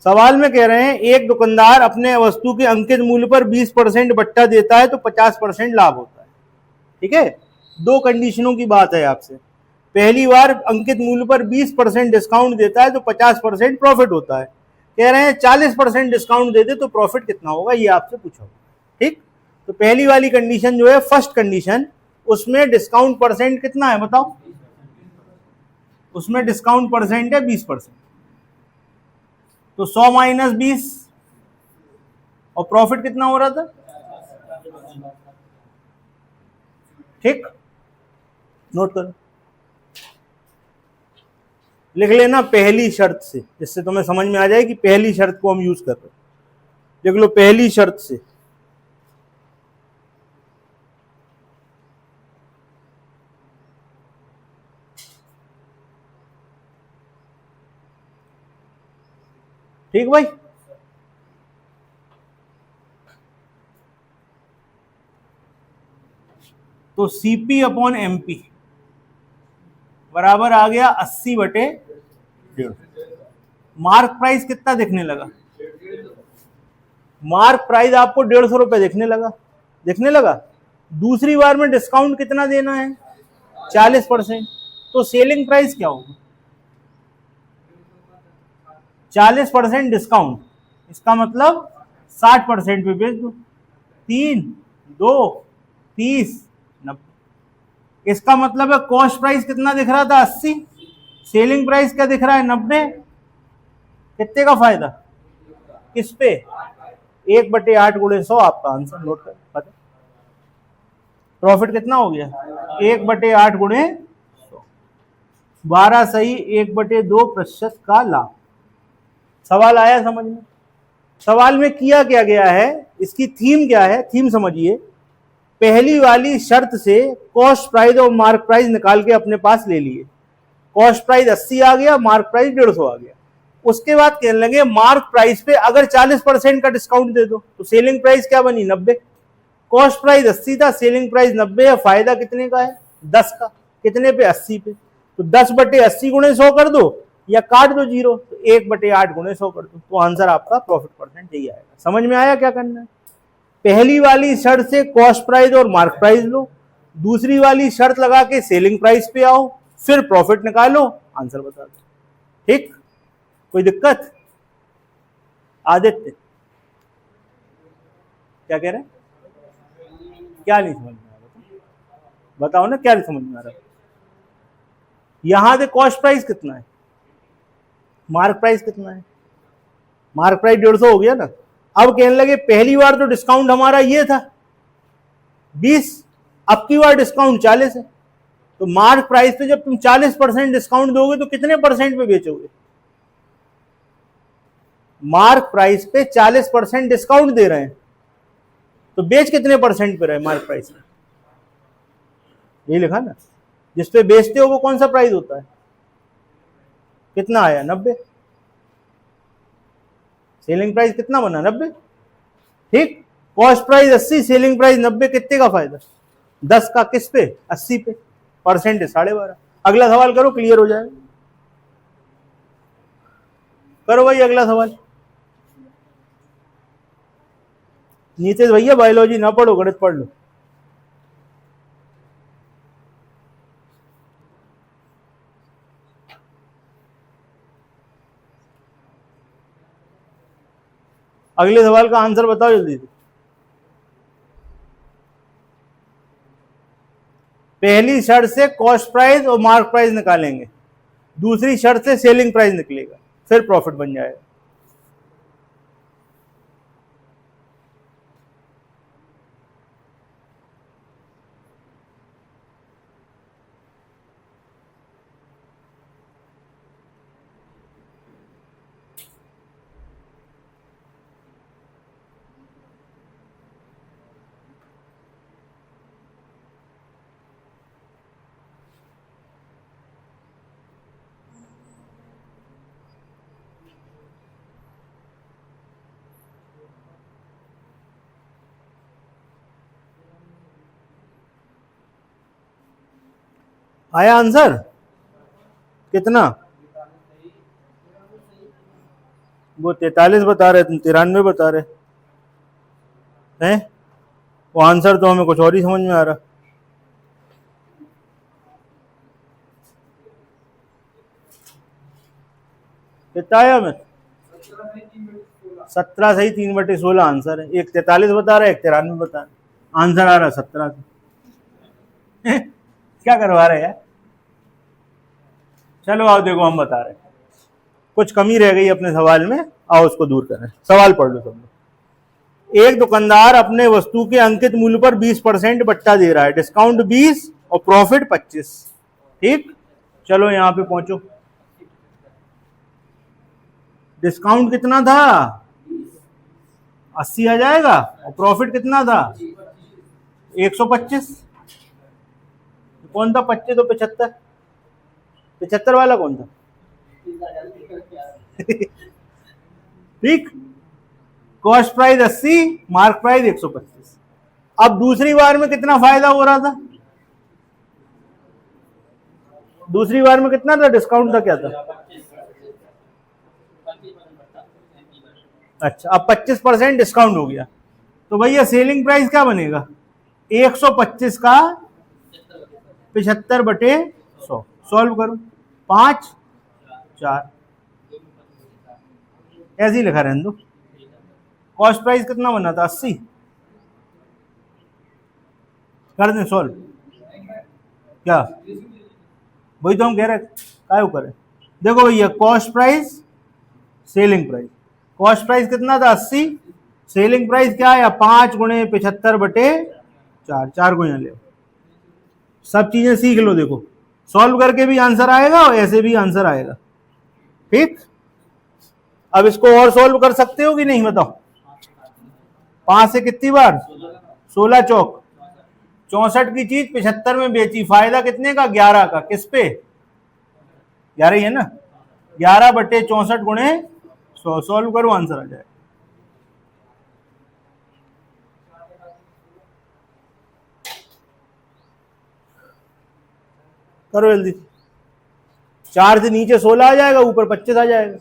सवाल में कह रहे हैं एक दुकानदार अपने वस्तु के अंकित मूल्य पर 20% बट्टा देता है तो 50% लाभ होता है। ठीक है, 2 कंडीशनों की बात है आपसे। पहली बार अंकित मूल्य पर 20% डिस्काउंट देता है तो 50% प्रॉफिट होता है। कह रहे हैं 40% डिस्काउंट दे दे तो प्रॉफिट कितना होगा, ये आपसे पूछा। ठीक, तो पहली वाली कंडीशन जो है, फर्स्ट कंडीशन, उसमें डिस्काउंट परसेंट कितना है बताओ? उसमें डिस्काउंट परसेंट है 20%। तो 100 माइनस 20 और प्रॉफिट कितना हो रहा था? ठीक, नोट करो, लिख लेना पहली शर्त से, जिससे तुम्हें समझ में आ जाए कि पहली शर्त को हम यूज कर रहे हैं। लिख लो पहली शर्त से। ठीक भाई, तो सीपी अपॉन एमपी बराबर आ गया 80/150। मार्क प्राइस कितना दिखने लगा? मार्क प्राइस आपको 150 रुपए दिखने लगा। दूसरी बार में डिस्काउंट कितना देना है? 40%। तो सेलिंग प्राइस क्या होगा? 40% डिस्काउंट, इसका मतलब 60% पे बेच दो। 3, 2, 30, 90। इसका मतलब है कॉस्ट प्राइस कितना दिख रहा था? 80, सेलिंग प्राइस क्या दिख रहा है? 90। कितने का फायदा? किस पे? 1/8 गुणे 100 आपका आंसर, नोट कर। प्रॉफिट कितना हो गया? 1/8 गुणे 100, 12 सही 1/2% का लाभ। सवाल आया समझ में? सवाल में किया क्या गया है, इसकी थीम क्या है, थीम समझिए। पहली वाली शर्त से कॉस्ट प्राइस और मार्क प्राइस निकाल के अपने पास ले लिए। कॉस्ट प्राइस 80 आ गया, मार्क प्राइस 150 आ गया। उसके बाद कहने लगे मार्क प्राइस पे अगर 40% का डिस्काउंट दे दो तो सेलिंग प्राइस क्या बनी? 90। कॉस्ट प्राइस 80 था, सेलिंग प्राइस 90 है, फायदा कितने का है? 10 का। कितने पे? 80 पे। तो 10/80 गुणे 100 कर दो या काट दो जीरो, तो 1/8 गुणे 100 कर दो, तो आंसर आपका प्रॉफिट परसेंट यही आएगा। समझ में आया क्या करना है? पहली वाली शर्त से कॉस्ट प्राइस और मार्क प्राइस लो, दूसरी वाली शर्त लगा के सेलिंग प्राइस पे आओ, फिर प्रॉफिट निकालो, आंसर बता दो। ठीक, कोई दिक्कत? आदित्य क्या कह रहे हैं? क्या नहीं समझ में आ रहा? बताओ ना, क्या नहीं समझ में आ रहा? यहां से कॉस्ट प्राइस कितना है, मार्क प्राइस कितना है? मार्क प्राइस 150 हो गया ना। अब कहने लगे पहली बार तो डिस्काउंट हमारा ये था 20, अब की बार डिस्काउंट 40 है, तो मार्क प्राइस पे जब तुम 40% डिस्काउंट दोगे तो कितने परसेंट पे बेचोगे? मार्क प्राइस पे 40% डिस्काउंट दे रहे हैं, तो बेच कितने परसेंट पे रहे मार्क प्राइस में? यही लिखा ना, जिस पे बेचते हो वो कौन सा प्राइस होता है? कितना आया? 90। सेलिंग प्राइस कितना बना? 90। ठीक, कॉस्ट प्राइस 80, सेलिंग प्राइस 90, कितने का फायदा? 10 का। किस पे? 80 पे। परसेंट 12.5। अगला सवाल करो, क्लियर हो जाएगा। करो भाई अगला सवाल। नीतीश भैया बायोलॉजी ना पढ़ो, गणित पढ़ लो। अगले सवाल का आंसर बताओ जल्दी से। पहली शर्त से कॉस्ट प्राइस और मार्क प्राइस निकालेंगे, दूसरी शर्त से सेलिंग प्राइस निकलेगा, फिर प्रॉफिट बन जाएगा। आया आंसर? कितना? वो 43 बता रहे, तुम 93 बता रहे हैं। वो आंसर तो हमें कुछ और ही समझ में आ रहा। कितना आया हमें? 17 सही 3/16 आंसर है। एक 43 बता रहा है, एक 93 बता रहा है, आंसर आ रहा 17 से। क्या करवा रहे यार? चलो आओ देखो, हम बता रहे हैं कुछ कमी रह गई अपने सवाल में, आओ उसको दूर करें, सवाल पढ़ लो सब लोग। एक दुकानदार अपने वस्तु के अंकित मूल्य पर 20% बट्टा दे रहा है, डिस्काउंट 20 और प्रॉफिट 25। ठीक, चलो यहां पे पहुंचो। डिस्काउंट कितना था? 80 आ जाएगा, और प्रॉफिट कितना था? 125। कौन था 25 तो 75? 75 वाला कौन था? ठीक, कॉस्ट प्राइस 80, मार्क प्राइस 125। अब दूसरी बार में कितना फायदा हो रहा था? दूसरी बार में कितना था डिस्काउंट था, क्या था? अच्छा, अब 25% डिस्काउंट हो गया, तो भैया सेलिंग प्राइस क्या बनेगा? 125 का 75/100। सॉल्व करो, 5 4 ऐसे ही लिखा रहने दो। कॉस्ट प्राइस कितना बना था? 80। कर दें सॉल्व? क्या वही तो हम कह रहे काय करें। देखो भैया, cost price, selling price, cost price कितना था? 80। सेलिंग प्राइस क्या है? 5 गुणे 75/4, 4 गुणे ले। सब चीजें सीख लो, देखो सॉल्व करके भी आंसर आएगा और ऐसे भी आंसर आएगा। ठीक, अब इसको और सॉल्व कर सकते हो कि नहीं बताओ? 5 से कितनी बार? 16 चौक 64 की चीज 75 में बेची, फायदा कितने का? 11 का। किस पे? 11 ही है ना। 11/64 गुणे 100। सॉल्व करो, आंसर आ जाए। करो जल्दी। 4 से नीचे 16 आ जाएगा, ऊपर 25 आ जाएगा।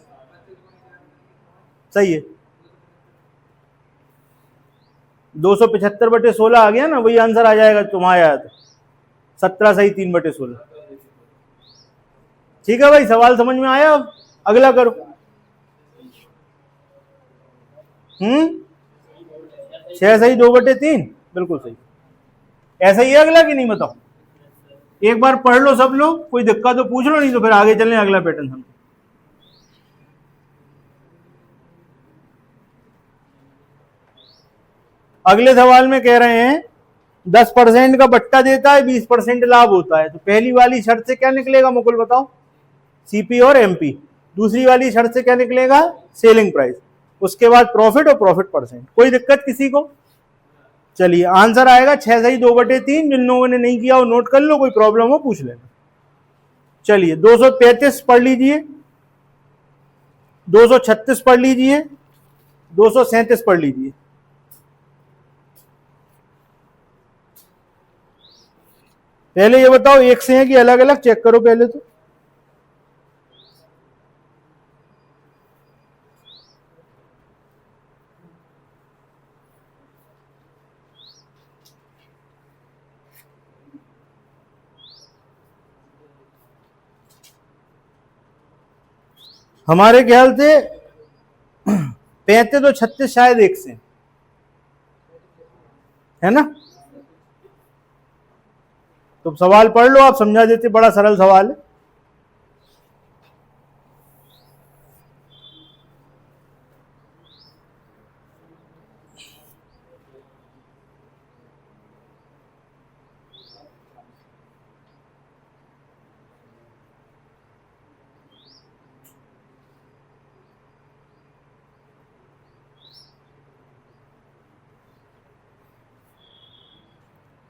सही है, 275/16 आ गया ना, वही आंसर आ जाएगा तुम्हारा याद। 17 सही 3/16। ठीक है भाई, सवाल समझ में आया? अब अगला करो। 6 सही 2/3, बिल्कुल सही। ऐसा ही है अगला कि नहीं बताओ? एक बार पढ़ लो सब लोग, कोई दिक्कत तो पूछ लो, नहीं तो फिर आगे चलें अगला पैटर्न हम। अगले सवाल में कह रहे हैं 10% का बट्टा देता है, 20% लाभ होता है, तो पहली वाली शर्त से क्या निकलेगा मुकुल बताओ? सीपी और एमपी। दूसरी वाली शर्त से क्या निकलेगा? Selling price. उसके बाद प्रॉफिट और प्रॉफिट परसेंट। कोई दिक्कत किसी को? चलिए आंसर आएगा 6 सही 2/3। जिन लोगों ने नहीं किया वो नोट कर लो, कोई प्रॉब्लम हो पूछ लेना। चलिए 235 पढ़ लीजिए, 236 पढ़ लीजिए, 237 पढ़ लीजिए। पहले ये बताओ एक से है कि अलग अलग? चेक करो पहले तो। हमारे ख्याल से 35 और 36 शायद एक से है ना। तो सवाल पढ़ लो, आप समझा देते, बड़ा सरल सवाल है।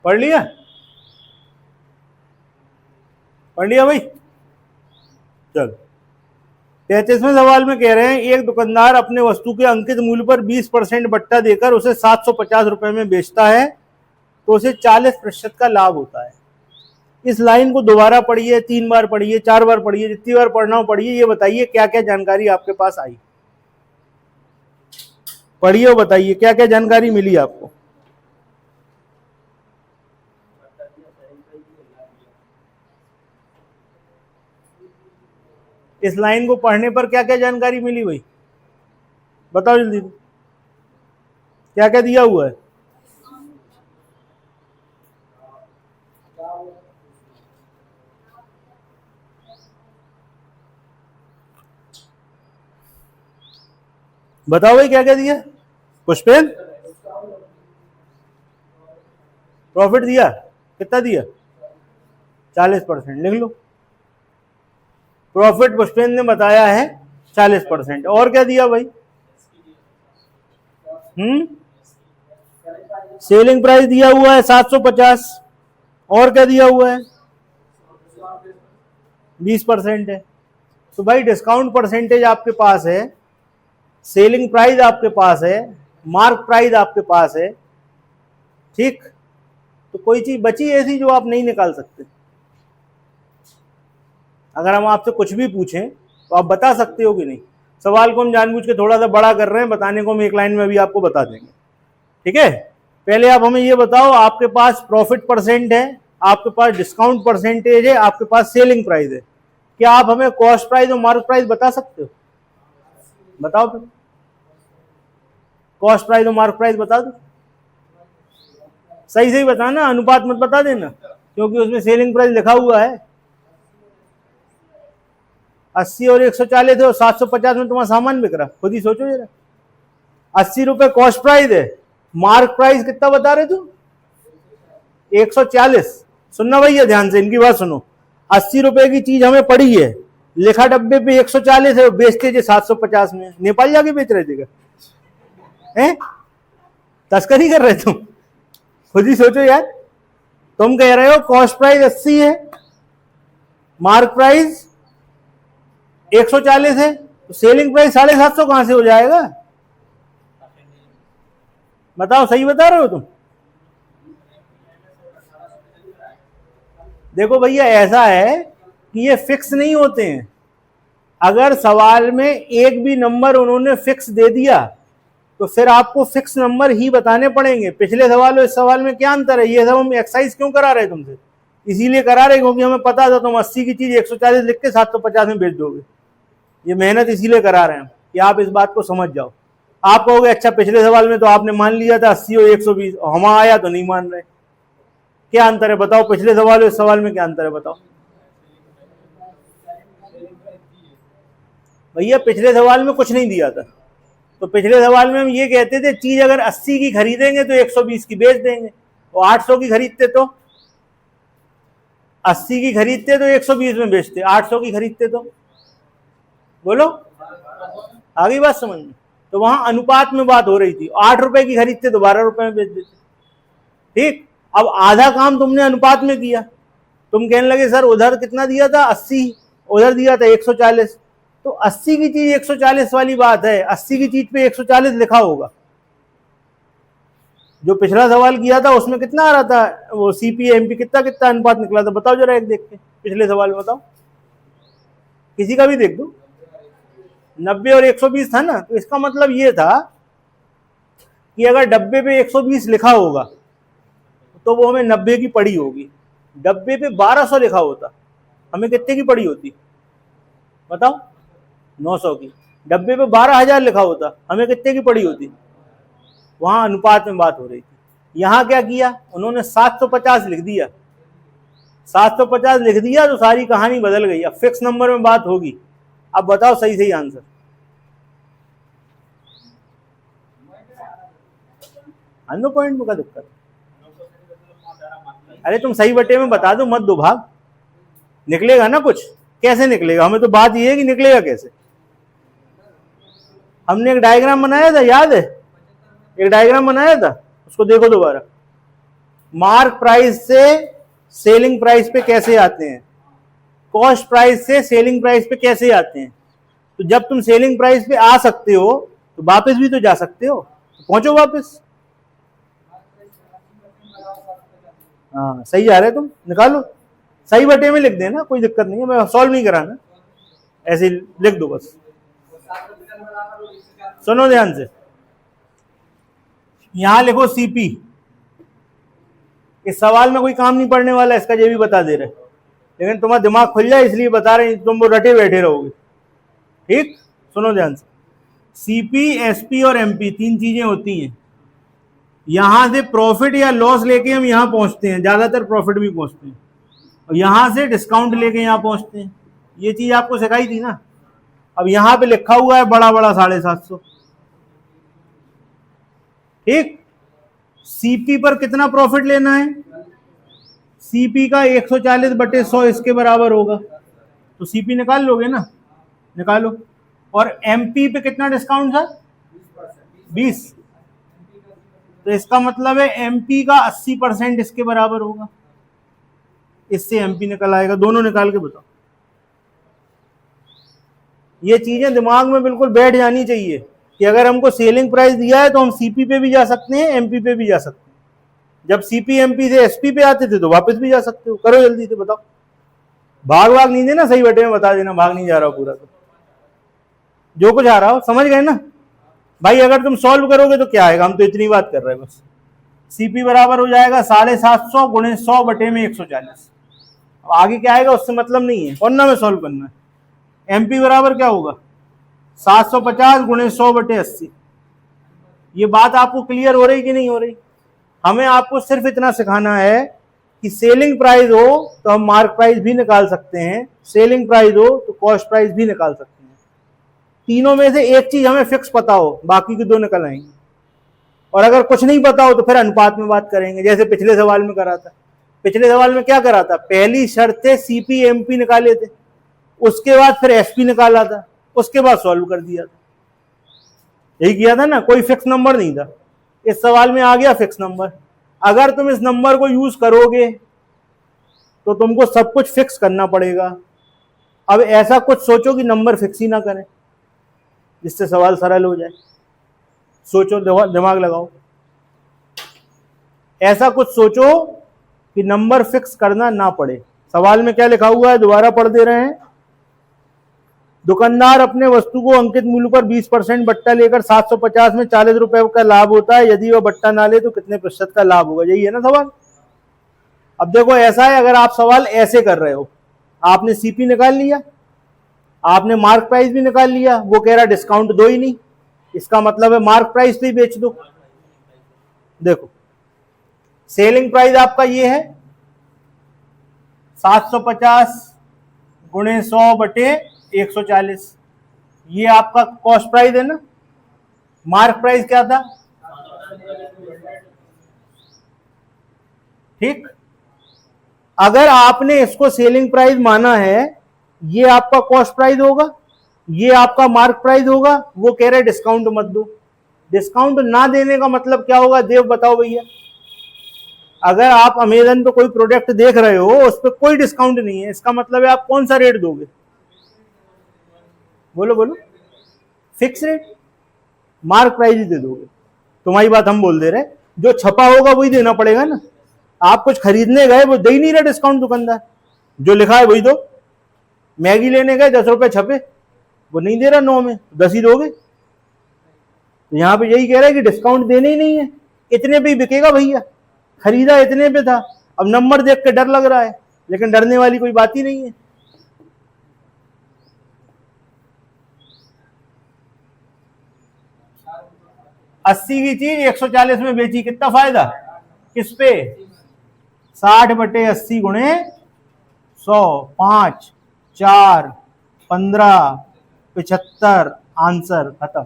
पढ़ लिया? पढ़ लिया भाई? चलो 33वें सवाल में कह रहे हैं एक दुकानदार अपने वस्तु के अंकित मूल्य पर 20% बट्टा देकर उसे 750 रुपए में बेचता है, तो उसे 40% का लाभ होता है। इस लाइन को दोबारा पढ़िए, 3 बार पढ़िए, 4 बार पढ़िए, जितनी बार पढ़ना हो पढ़िए। ये बताइए क्या क्या जानकारी आपके पास आई। पढ़िए और बताइए क्या क्या जानकारी मिली आपको। इस लाइन को पढ़ने पर क्या क्या जानकारी मिली भाई? बताओ जल्दी, क्या क्या दिया हुआ है? बताओ भाई क्या क्या दिया पुष्पेन? प्रॉफिट दिया, कितना दिया? 40%। लिख लो, प्रॉफिट पुष्पेन ने बताया है 40%। और क्या दिया भाई? सेलिंग प्राइस दिया हुआ है 750। और क्या दिया हुआ है? 20% है। तो भाई डिस्काउंट परसेंटेज आपके पास है, सेलिंग प्राइस आपके पास है, मार्क प्राइस आपके पास है, ठीक। तो कोई चीज बची ऐसी जो आप नहीं निकाल सकते? अगर हम आपसे कुछ भी पूछें तो आप बता सकते हो कि नहीं? सवाल को हम जानबूझ के थोड़ा सा बड़ा कर रहे हैं, बताने को हम एक लाइन में भी आपको बता देंगे, ठीक है। पहले आप हमें ये बताओ, आपके पास प्रॉफिट परसेंट है, आपके पास डिस्काउंट परसेंटेज है, आपके पास सेलिंग प्राइस है। क्या आप हमें कॉस्ट प्राइस और मार्क प्राइस बता सकते हो? बताओ फिर, कॉस्ट प्राइस और मार्क प्राइस बता दो। सही सही बताना, अनुपात मत बता देना, क्योंकि उसमें सेलिंग प्राइस लिखा हुआ है 80 और 140 है और 750 में तुम्हारा सामान बिक रहा। खुद ही सोचो जरा, 80 रुपए कॉस्ट प्राइस है, मार्क प्राइस कितना बता रहे तुम? 140। सुनना भैया ध्यान से, इनकी बात सुनो। 80 रुपए की चीज हमें पड़ी है, लिखा डब्बे पे 140 है, बेचते थे 750 में। नेपाल जाके बेच रहे थे क्या? हैं? तस्करी कर रहे तुम? खुद ही सोचो यार। तुम कह रहे हो कॉस्ट प्राइस 80 है, मार्क प्राइस 140 है, तो सेलिंग प्राइस 750 कहां से हो जाएगा? बताओ, सही बता रहे हो तुम? देखो भैया, ऐसा है कि ये फिक्स नहीं होते हैं। अगर सवाल में एक भी नंबर उन्होंने फिक्स दे दिया तो फिर आपको फिक्स नंबर ही बताने पड़ेंगे। पिछले सवाल और इस सवाल में क्या अंतर है? ये सब हम एक्सरसाइज क्यों करा रहे हैं तुमसे? इसीलिए करा रहे क्योंकि हमें पता था तुम 80 की चीज 140 लिख के 750 में बेच दोगे। ये मेहनत इसीलिए करा रहे हैं कि आप इस बात को समझ जाओ। आप कहोगे अच्छा पिछले सवाल में तो आपने मान लिया था 80 और 120, हम आया तो नहीं मान रहे। क्या अंतर है बताओ? पिछले सवाल और इस सवाल में क्या अंतर है बताओ? भैया पिछले सवाल में कुछ नहीं दिया था, तो पिछले सवाल में हम ये कहते थे चीज अगर 80 की खरीदेंगे तो 120 की बेच देंगे, और 800 की खरीदते तो 80 की खरीदते तो 120 में बेचते, 800 की खरीदते तो। बोलो, आगे बात समझ में? तो वहां अनुपात में बात हो रही थी। 8 रुपए की खरीदते तो 12 रुपए में बेच देते, ठीक। अब आधा काम तुमने अनुपात में किया। तुम कहने लगे सर उधर कितना दिया था? 80, उधर दिया था 140। तो 80 की चीज 140 वाली बात है, 80 की चीज पे 140 लिखा होगा। जो पिछला सवाल किया था उसमें कितना आ रहा था? वो सीपी एमपी कितना कितना अनुपात निकला था? बताओ जरा एक देख के, पिछले सवाल में बताओ, किसी का भी देख दो। 90 और 120 था ना। तो इसका मतलब ये था कि अगर डब्बे पे 120 लिखा होगा तो वो हमें 90 की पड़ी होगी। डब्बे पे 1200 लिखा होता, हमें कितने की पड़ी होती? बताओ? 900 की। डब्बे पे 12,000 लिखा होता, हमें कितने की पड़ी होती? वहां अनुपात में बात हो रही थी। यहां क्या किया उन्होंने? 750 लिख दिया। 750 लिख दिया तो सारी कहानी बदल गई। अब फिक्स नंबर में बात होगी। अब बताओ सही सही आंसर। अन्नो पॉइंट में क्या दिक्कत? अरे तुम सही बटे में बता दो, मत दो भाग। निकलेगा ना कुछ? कैसे निकलेगा? हमें तो बात ये है कि निकलेगा कैसे। हमने एक डायग्राम बनाया था, याद है? एक डायग्राम बनाया था, उसको देखो दोबारा। मार्क प्राइस से सेलिंग प्राइस पे कैसे आते हैं, कॉस्ट प्राइस से सेलिंग प्राइस पे कैसे आते हैं। तो जब तुम सेलिंग प्राइस पे आ सकते हो तो वापस भी तो जा सकते हो, तो पहुंचो वापस। हाँ सही जा रहे तुम, निकालो। सही बटे में लिख देना, कोई दिक्कत नहीं है, मैं सॉल्व नहीं कराना, ऐसे लिख दो बस। सुनो ध्यान से, यहां लिखो सीपी। इस सवाल में कोई काम नहीं पड़ने वाला, इसका ये भी बता दे रहे, लेकिन तुम्हारा दिमाग खुल जाए इसलिए बता रहे, तुम वो रटे बैठे रहोगे, ठीक। सुनो ध्यान से, सीपी, एसपी और एमपी तीन चीजें होती हैं। यहां से प्रॉफिट या लॉस लेके हम यहां पहुंचते हैं, ज्यादातर प्रॉफिट भी पहुंचते हैं, और यहां से डिस्काउंट लेके यहां पहुंचते हैं। ये चीज आपको सिखाई थी ना। अब यहां पे लिखा हुआ है बड़ा बड़ा 750, ठीक। सीपी पर कितना प्रॉफिट लेना है? सीपी का 140/100 इसके बराबर होगा, तो सीपी निकाल लोगे ना, निकालो। और एमपी पे कितना डिस्काउंट था? 20। तो इसका मतलब है एमपी का 80% इसके बराबर होगा, इससे एमपी निकल आएगा। दोनों निकाल के बताओ। ये चीजें दिमाग में बिल्कुल बैठ जानी चाहिए कि अगर हमको सेलिंग प्राइस दिया है तो हम सीपी पे भी जा सकते हैं, एमपी पे भी जा सकते हैं। जब सीपी एमपी से एसपी पे आते थे तो वापस भी जा सकते हो। करो जल्दी से बताओ। भाग नहीं देना, सही बटे में बता देना, भाग नहीं जा रहा हो पूरा। तो जो कुछ आ रहा हो समझ गए ना भाई। अगर तुम सॉल्व करोगे तो क्या आएगा, हम तो इतनी बात कर रहे हैं बस। सीपी बराबर हो जाएगा 750 गुणे 100 बटे में 140। अब आगे क्या आएगा उससे मतलब नहीं है, कौन ना में सॉल्व करना है। एमपी बराबर क्या होगा? 750 गुणे 100 बटे 80। ये बात आपको क्लियर हो रही कि नहीं हो रही? हमें आपको सिर्फ इतना सिखाना है कि सेलिंग प्राइस हो तो हम मार्क प्राइस भी निकाल सकते हैं, सेलिंग प्राइस हो तो कॉस्ट प्राइस भी निकाल सकते हैं। तीनों में से एक चीज हमें फिक्स पता हो, बाकी की दो निकल आएंगे। और अगर कुछ नहीं पता हो तो फिर अनुपात में बात करेंगे, जैसे पिछले सवाल में करा था। पिछले सवाल में क्या करा था? पहली शर्त थे सीपी एमपी निकाले थे, उसके बाद फिर एसपी निकाला था, उसके बाद सॉल्व कर दिया था। यही किया था ना, कोई फिक्स नंबर नहीं था। इस सवाल में आ गया फिक्स नंबर। अगर तुम इस नंबर को यूज करोगे तो तुमको सब कुछ फिक्स करना पड़ेगा। अब ऐसा कुछ सोचो कि नंबर फिक्स ही ना करें, जिससे सवाल सरल हो जाए। सोचो, दिमाग लगाओ। ऐसा कुछ सोचो कि नंबर फिक्स करना ना पड़े। सवाल में क्या लिखा हुआ है, दोबारा पढ़ दे रहे हैं। दुकानदार अपने वस्तु को अंकित मूल्य पर 20% बट्टा लेकर 750 में 40 रुपए का लाभ होता है। यदि वह बट्टा ना ले तो कितने प्रतिशत का लाभ होगा? यही है ना सवाल। अब देखो ऐसा है, अगर आप सवाल ऐसे कर रहे हो, आपने सीपी निकाल लिया, आपने मार्क प्राइस भी निकाल लिया, वो कह रहा डिस्काउंट दो ही नहीं, इसका मतलब है मार्क प्राइस पे ही बेच दो। देखो सेलिंग प्राइस आपका ये है 750 गुणे 100 बटे 140। ये आपका कॉस्ट प्राइस है ना। मार्क प्राइस क्या था? ठीक। अगर आपने इसको सेलिंग प्राइस माना है, ये आपका कॉस्ट प्राइस होगा, ये आपका मार्क प्राइस होगा। वो कह रहे डिस्काउंट मत दो। डिस्काउंट ना देने का मतलब क्या होगा, देव बताओ भैया। अगर आप अमेजन पे कोई प्रोडक्ट देख रहे हो, उस पर कोई डिस्काउंट नहीं है, इसका मतलब है आप कौन सा रेट दोगे? बोलो बोलो। फिक्स रेट, मार्क प्राइस ही दे दोगे। तुम्हारी बात हम बोल दे रहे, जो छपा होगा वही देना पड़ेगा ना। आप कुछ खरीदने गए, वो दे ही नहीं रहे डिस्काउंट दुकानदार, जो लिखा है वही दो। मैगी लेने गए, 10 रुपए छपे, वो नहीं दे रहा 9 में, 10 ही दोगे। तो यहां पे यही कह रहा है कि डिस्काउंट देने ही नहीं है, इतने पे ही बिकेगा भैया, खरीदा इतने पे था। अब नंबर देख के डर लग रहा है, लेकिन डरने वाली कोई बात ही नहीं है। अस्सी की चीज 140 में बेची, कितना फायदा? किस पे? 60/80 गुणे 100, 5, 4, 15, 75, आंसर खत्म।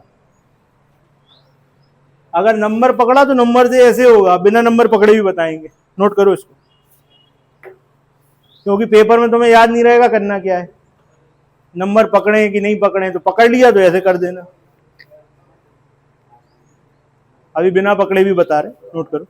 अगर नंबर पकड़ा तो नंबर से ऐसे होगा, बिना नंबर पकड़े भी बताएंगे। नोट करो इसको, क्योंकि पेपर में तुम्हें याद नहीं रहेगा करना क्या है। नंबर पकड़े कि नहीं पकड़े, तो पकड़ लिया तो ऐसे कर देना। अभी बिना पकड़े भी बता रहे, नोट करो।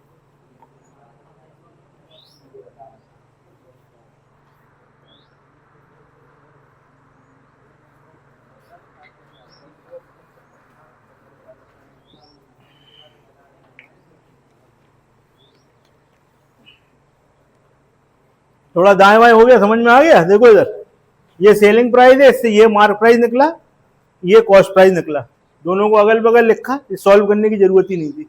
थोड़ा दाएं बाएं हो गया, समझ में आ गया? देखो इधर, ये सेलिंग प्राइस है, इससे ये मार्क प्राइस निकला, ये कॉस्ट प्राइस निकला। दोनों को अगल बगल लिखा, ये सॉल्व करने की जरूरत ही नहीं थी।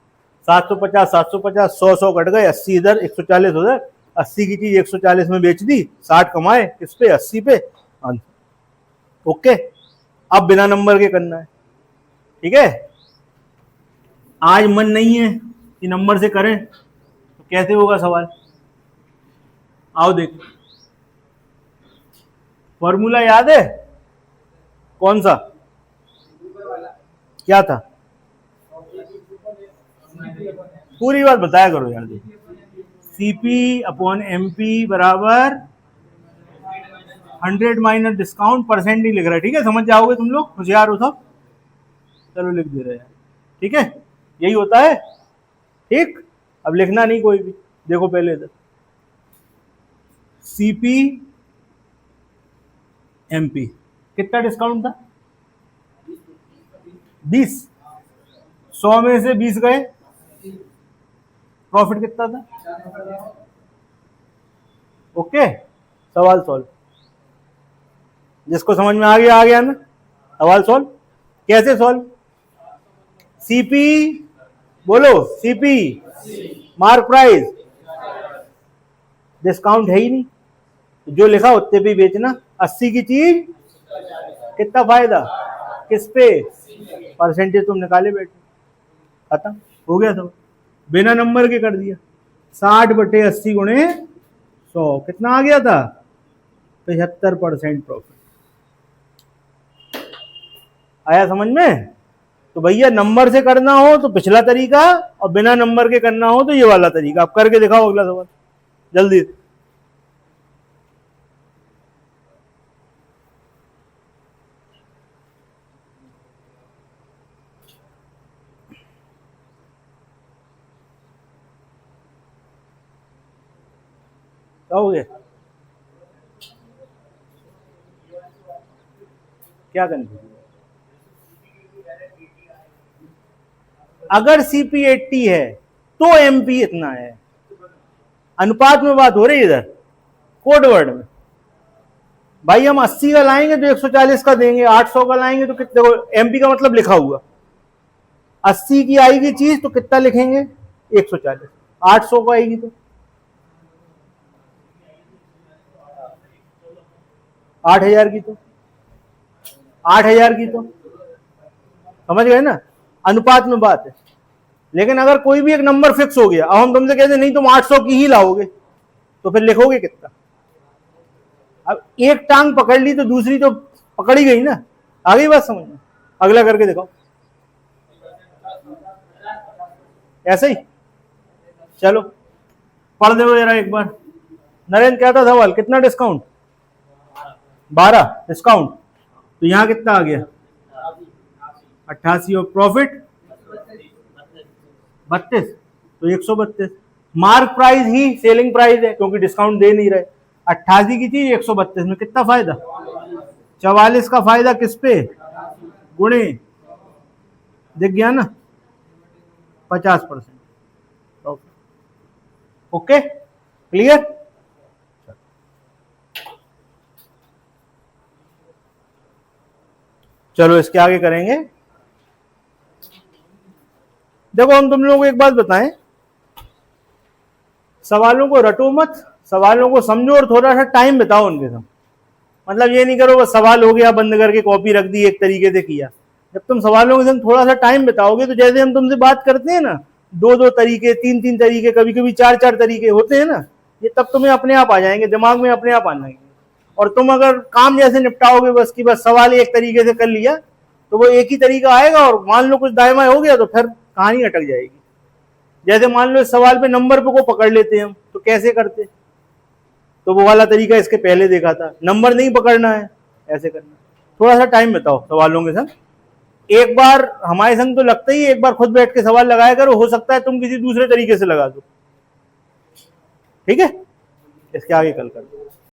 750 750, 100 कट गए, 80 इधर, 140 उधर। 80 की चीज 140 में बेच दी, 60 कमाए, किस पे? 80 पे। ओके, अब बिना नंबर के करना है, ठीक है। आज मन नहीं है कि नंबर से करें, तो कैसे होगा सवाल? आओ देखो, फॉर्मूला याद है? कौन सा? क्या था? पूरी बात बताया करो यार। देखो सीपी अपॉन एमपी बराबर 100 माइनस डिस्काउंट, परसेंट नहीं लिख रहा है, ठीक है, समझ जाओगे तुम लोग, होशियार हो सब। चलो लिख दे रहे हैं, ठीक है, यही होता है, ठीक। अब लिखना नहीं कोई भी, देखो पहले इधर सीपी एमपी कितना डिस्काउंट था, 20, 100 में से 20 गए, प्रॉफिट कितना था। ओके, सवाल सॉल्व, जिसको समझ में आ गया ना, सवाल सॉल्व। कैसे सॉल्व, सीपी बोलो, सीपी मार्क प्राइस, डिस्काउंट है ही नहीं, जो लिखा उतने पे बेचना, 80 की चीज कितना फायदा, किस पे, परसेंटेज तुम निकाले बैठे, खत्म हो गया सब, बिना नंबर के कर दिया। 60/80 गुणे 100 कितना आ गया था, 75% प्रॉफिट। आया समझ में। तो भैया नंबर से करना हो तो पिछला तरीका, और बिना नंबर के करना हो तो ये वाला तरीका। आप करके दिखाओ अगला सवाल जल्दी। कहोगे क्या करना, अगर सीपी 80 है तो एमपी इतना है, अनुपात में बात हो रही है इधर, कोड वर्ड में। भाई हम 80 का लाएंगे तो 140 का देंगे, 800 का लाएंगे तो कितने, एमपी का मतलब लिखा हुआ, 80 की आएगी चीज तो कितना लिखेंगे 140, 800 को आएगी तो 8000 की, तो 8000 की, तो समझ गए ना, अनुपात में बात है। लेकिन अगर कोई भी एक नंबर फिक्स हो गया, अब हम तुमसे कहते नहीं तुम 800 की ही लाओगे, तो फिर लिखोगे कितना। अब एक टांग पकड़ ली तो दूसरी तो पकड़ ही गई ना, आ गई बात समझ में। अगला करके दिखाओ, ऐसे ही चलो पढ़ दो जरा एक बार। नरेंद्र क्या था सवाल, कितना डिस्काउंट, 12 डिस्काउंट, तो यहां कितना आ गया 88, और प्रॉफिट 32, तो 132। मार्क प्राइस ही सेलिंग प्राइस है क्योंकि डिस्काउंट दे नहीं रहे। 88 की चीज 132 में कितना फायदा, 44 का फायदा किस पे, गुणे, दिख गया ना, 50%। Okay clear. चलो इसके आगे करेंगे। देखो हम तुम लोगों को एक बात बताएं, सवालों को रटो मत, सवालों को समझो और थोड़ा सा टाइम बिताओ उनके साथ। मतलब ये नहीं करो बस सवाल हो गया बंद करके कॉपी रख दी, एक तरीके से किया। जब तुम सवालों के साथ थोड़ा सा टाइम बिताओगे तो जैसे हम तुमसे बात करते हैं ना, 2-2 तरीके, 3-3 तरीके, कभी कभी 4-4 तरीके होते हैं ना, ये तब तुम्हें अपने आप आ जाएंगे, दिमाग में अपने आप आ जाएंगे। और तुम अगर काम जैसे निपटाओगे बस कि बस सवाल एक तरीके से कर लिया, तो वो एक ही तरीका आएगा, और मान लो कुछ दाएं हो गया तो फिर कहानी अटक जाएगी। जैसे मान लो इस सवाल पे नंबर पे को पकड़ लेते हैं हम, तो कैसे करते, तो वो वाला तरीका इसके पहले देखा था, नंबर नहीं पकड़ना है, ऐसे करना। थोड़ा सा टाइम बताओ सवालों के संग, एक बार हमारे संग तो लगता ही, एक बार खुद बैठ के सवाल लगाया करो, हो सकता है तुम किसी दूसरे तरीके से लगा दो, ठीक है। इसके आगे कल कर दो।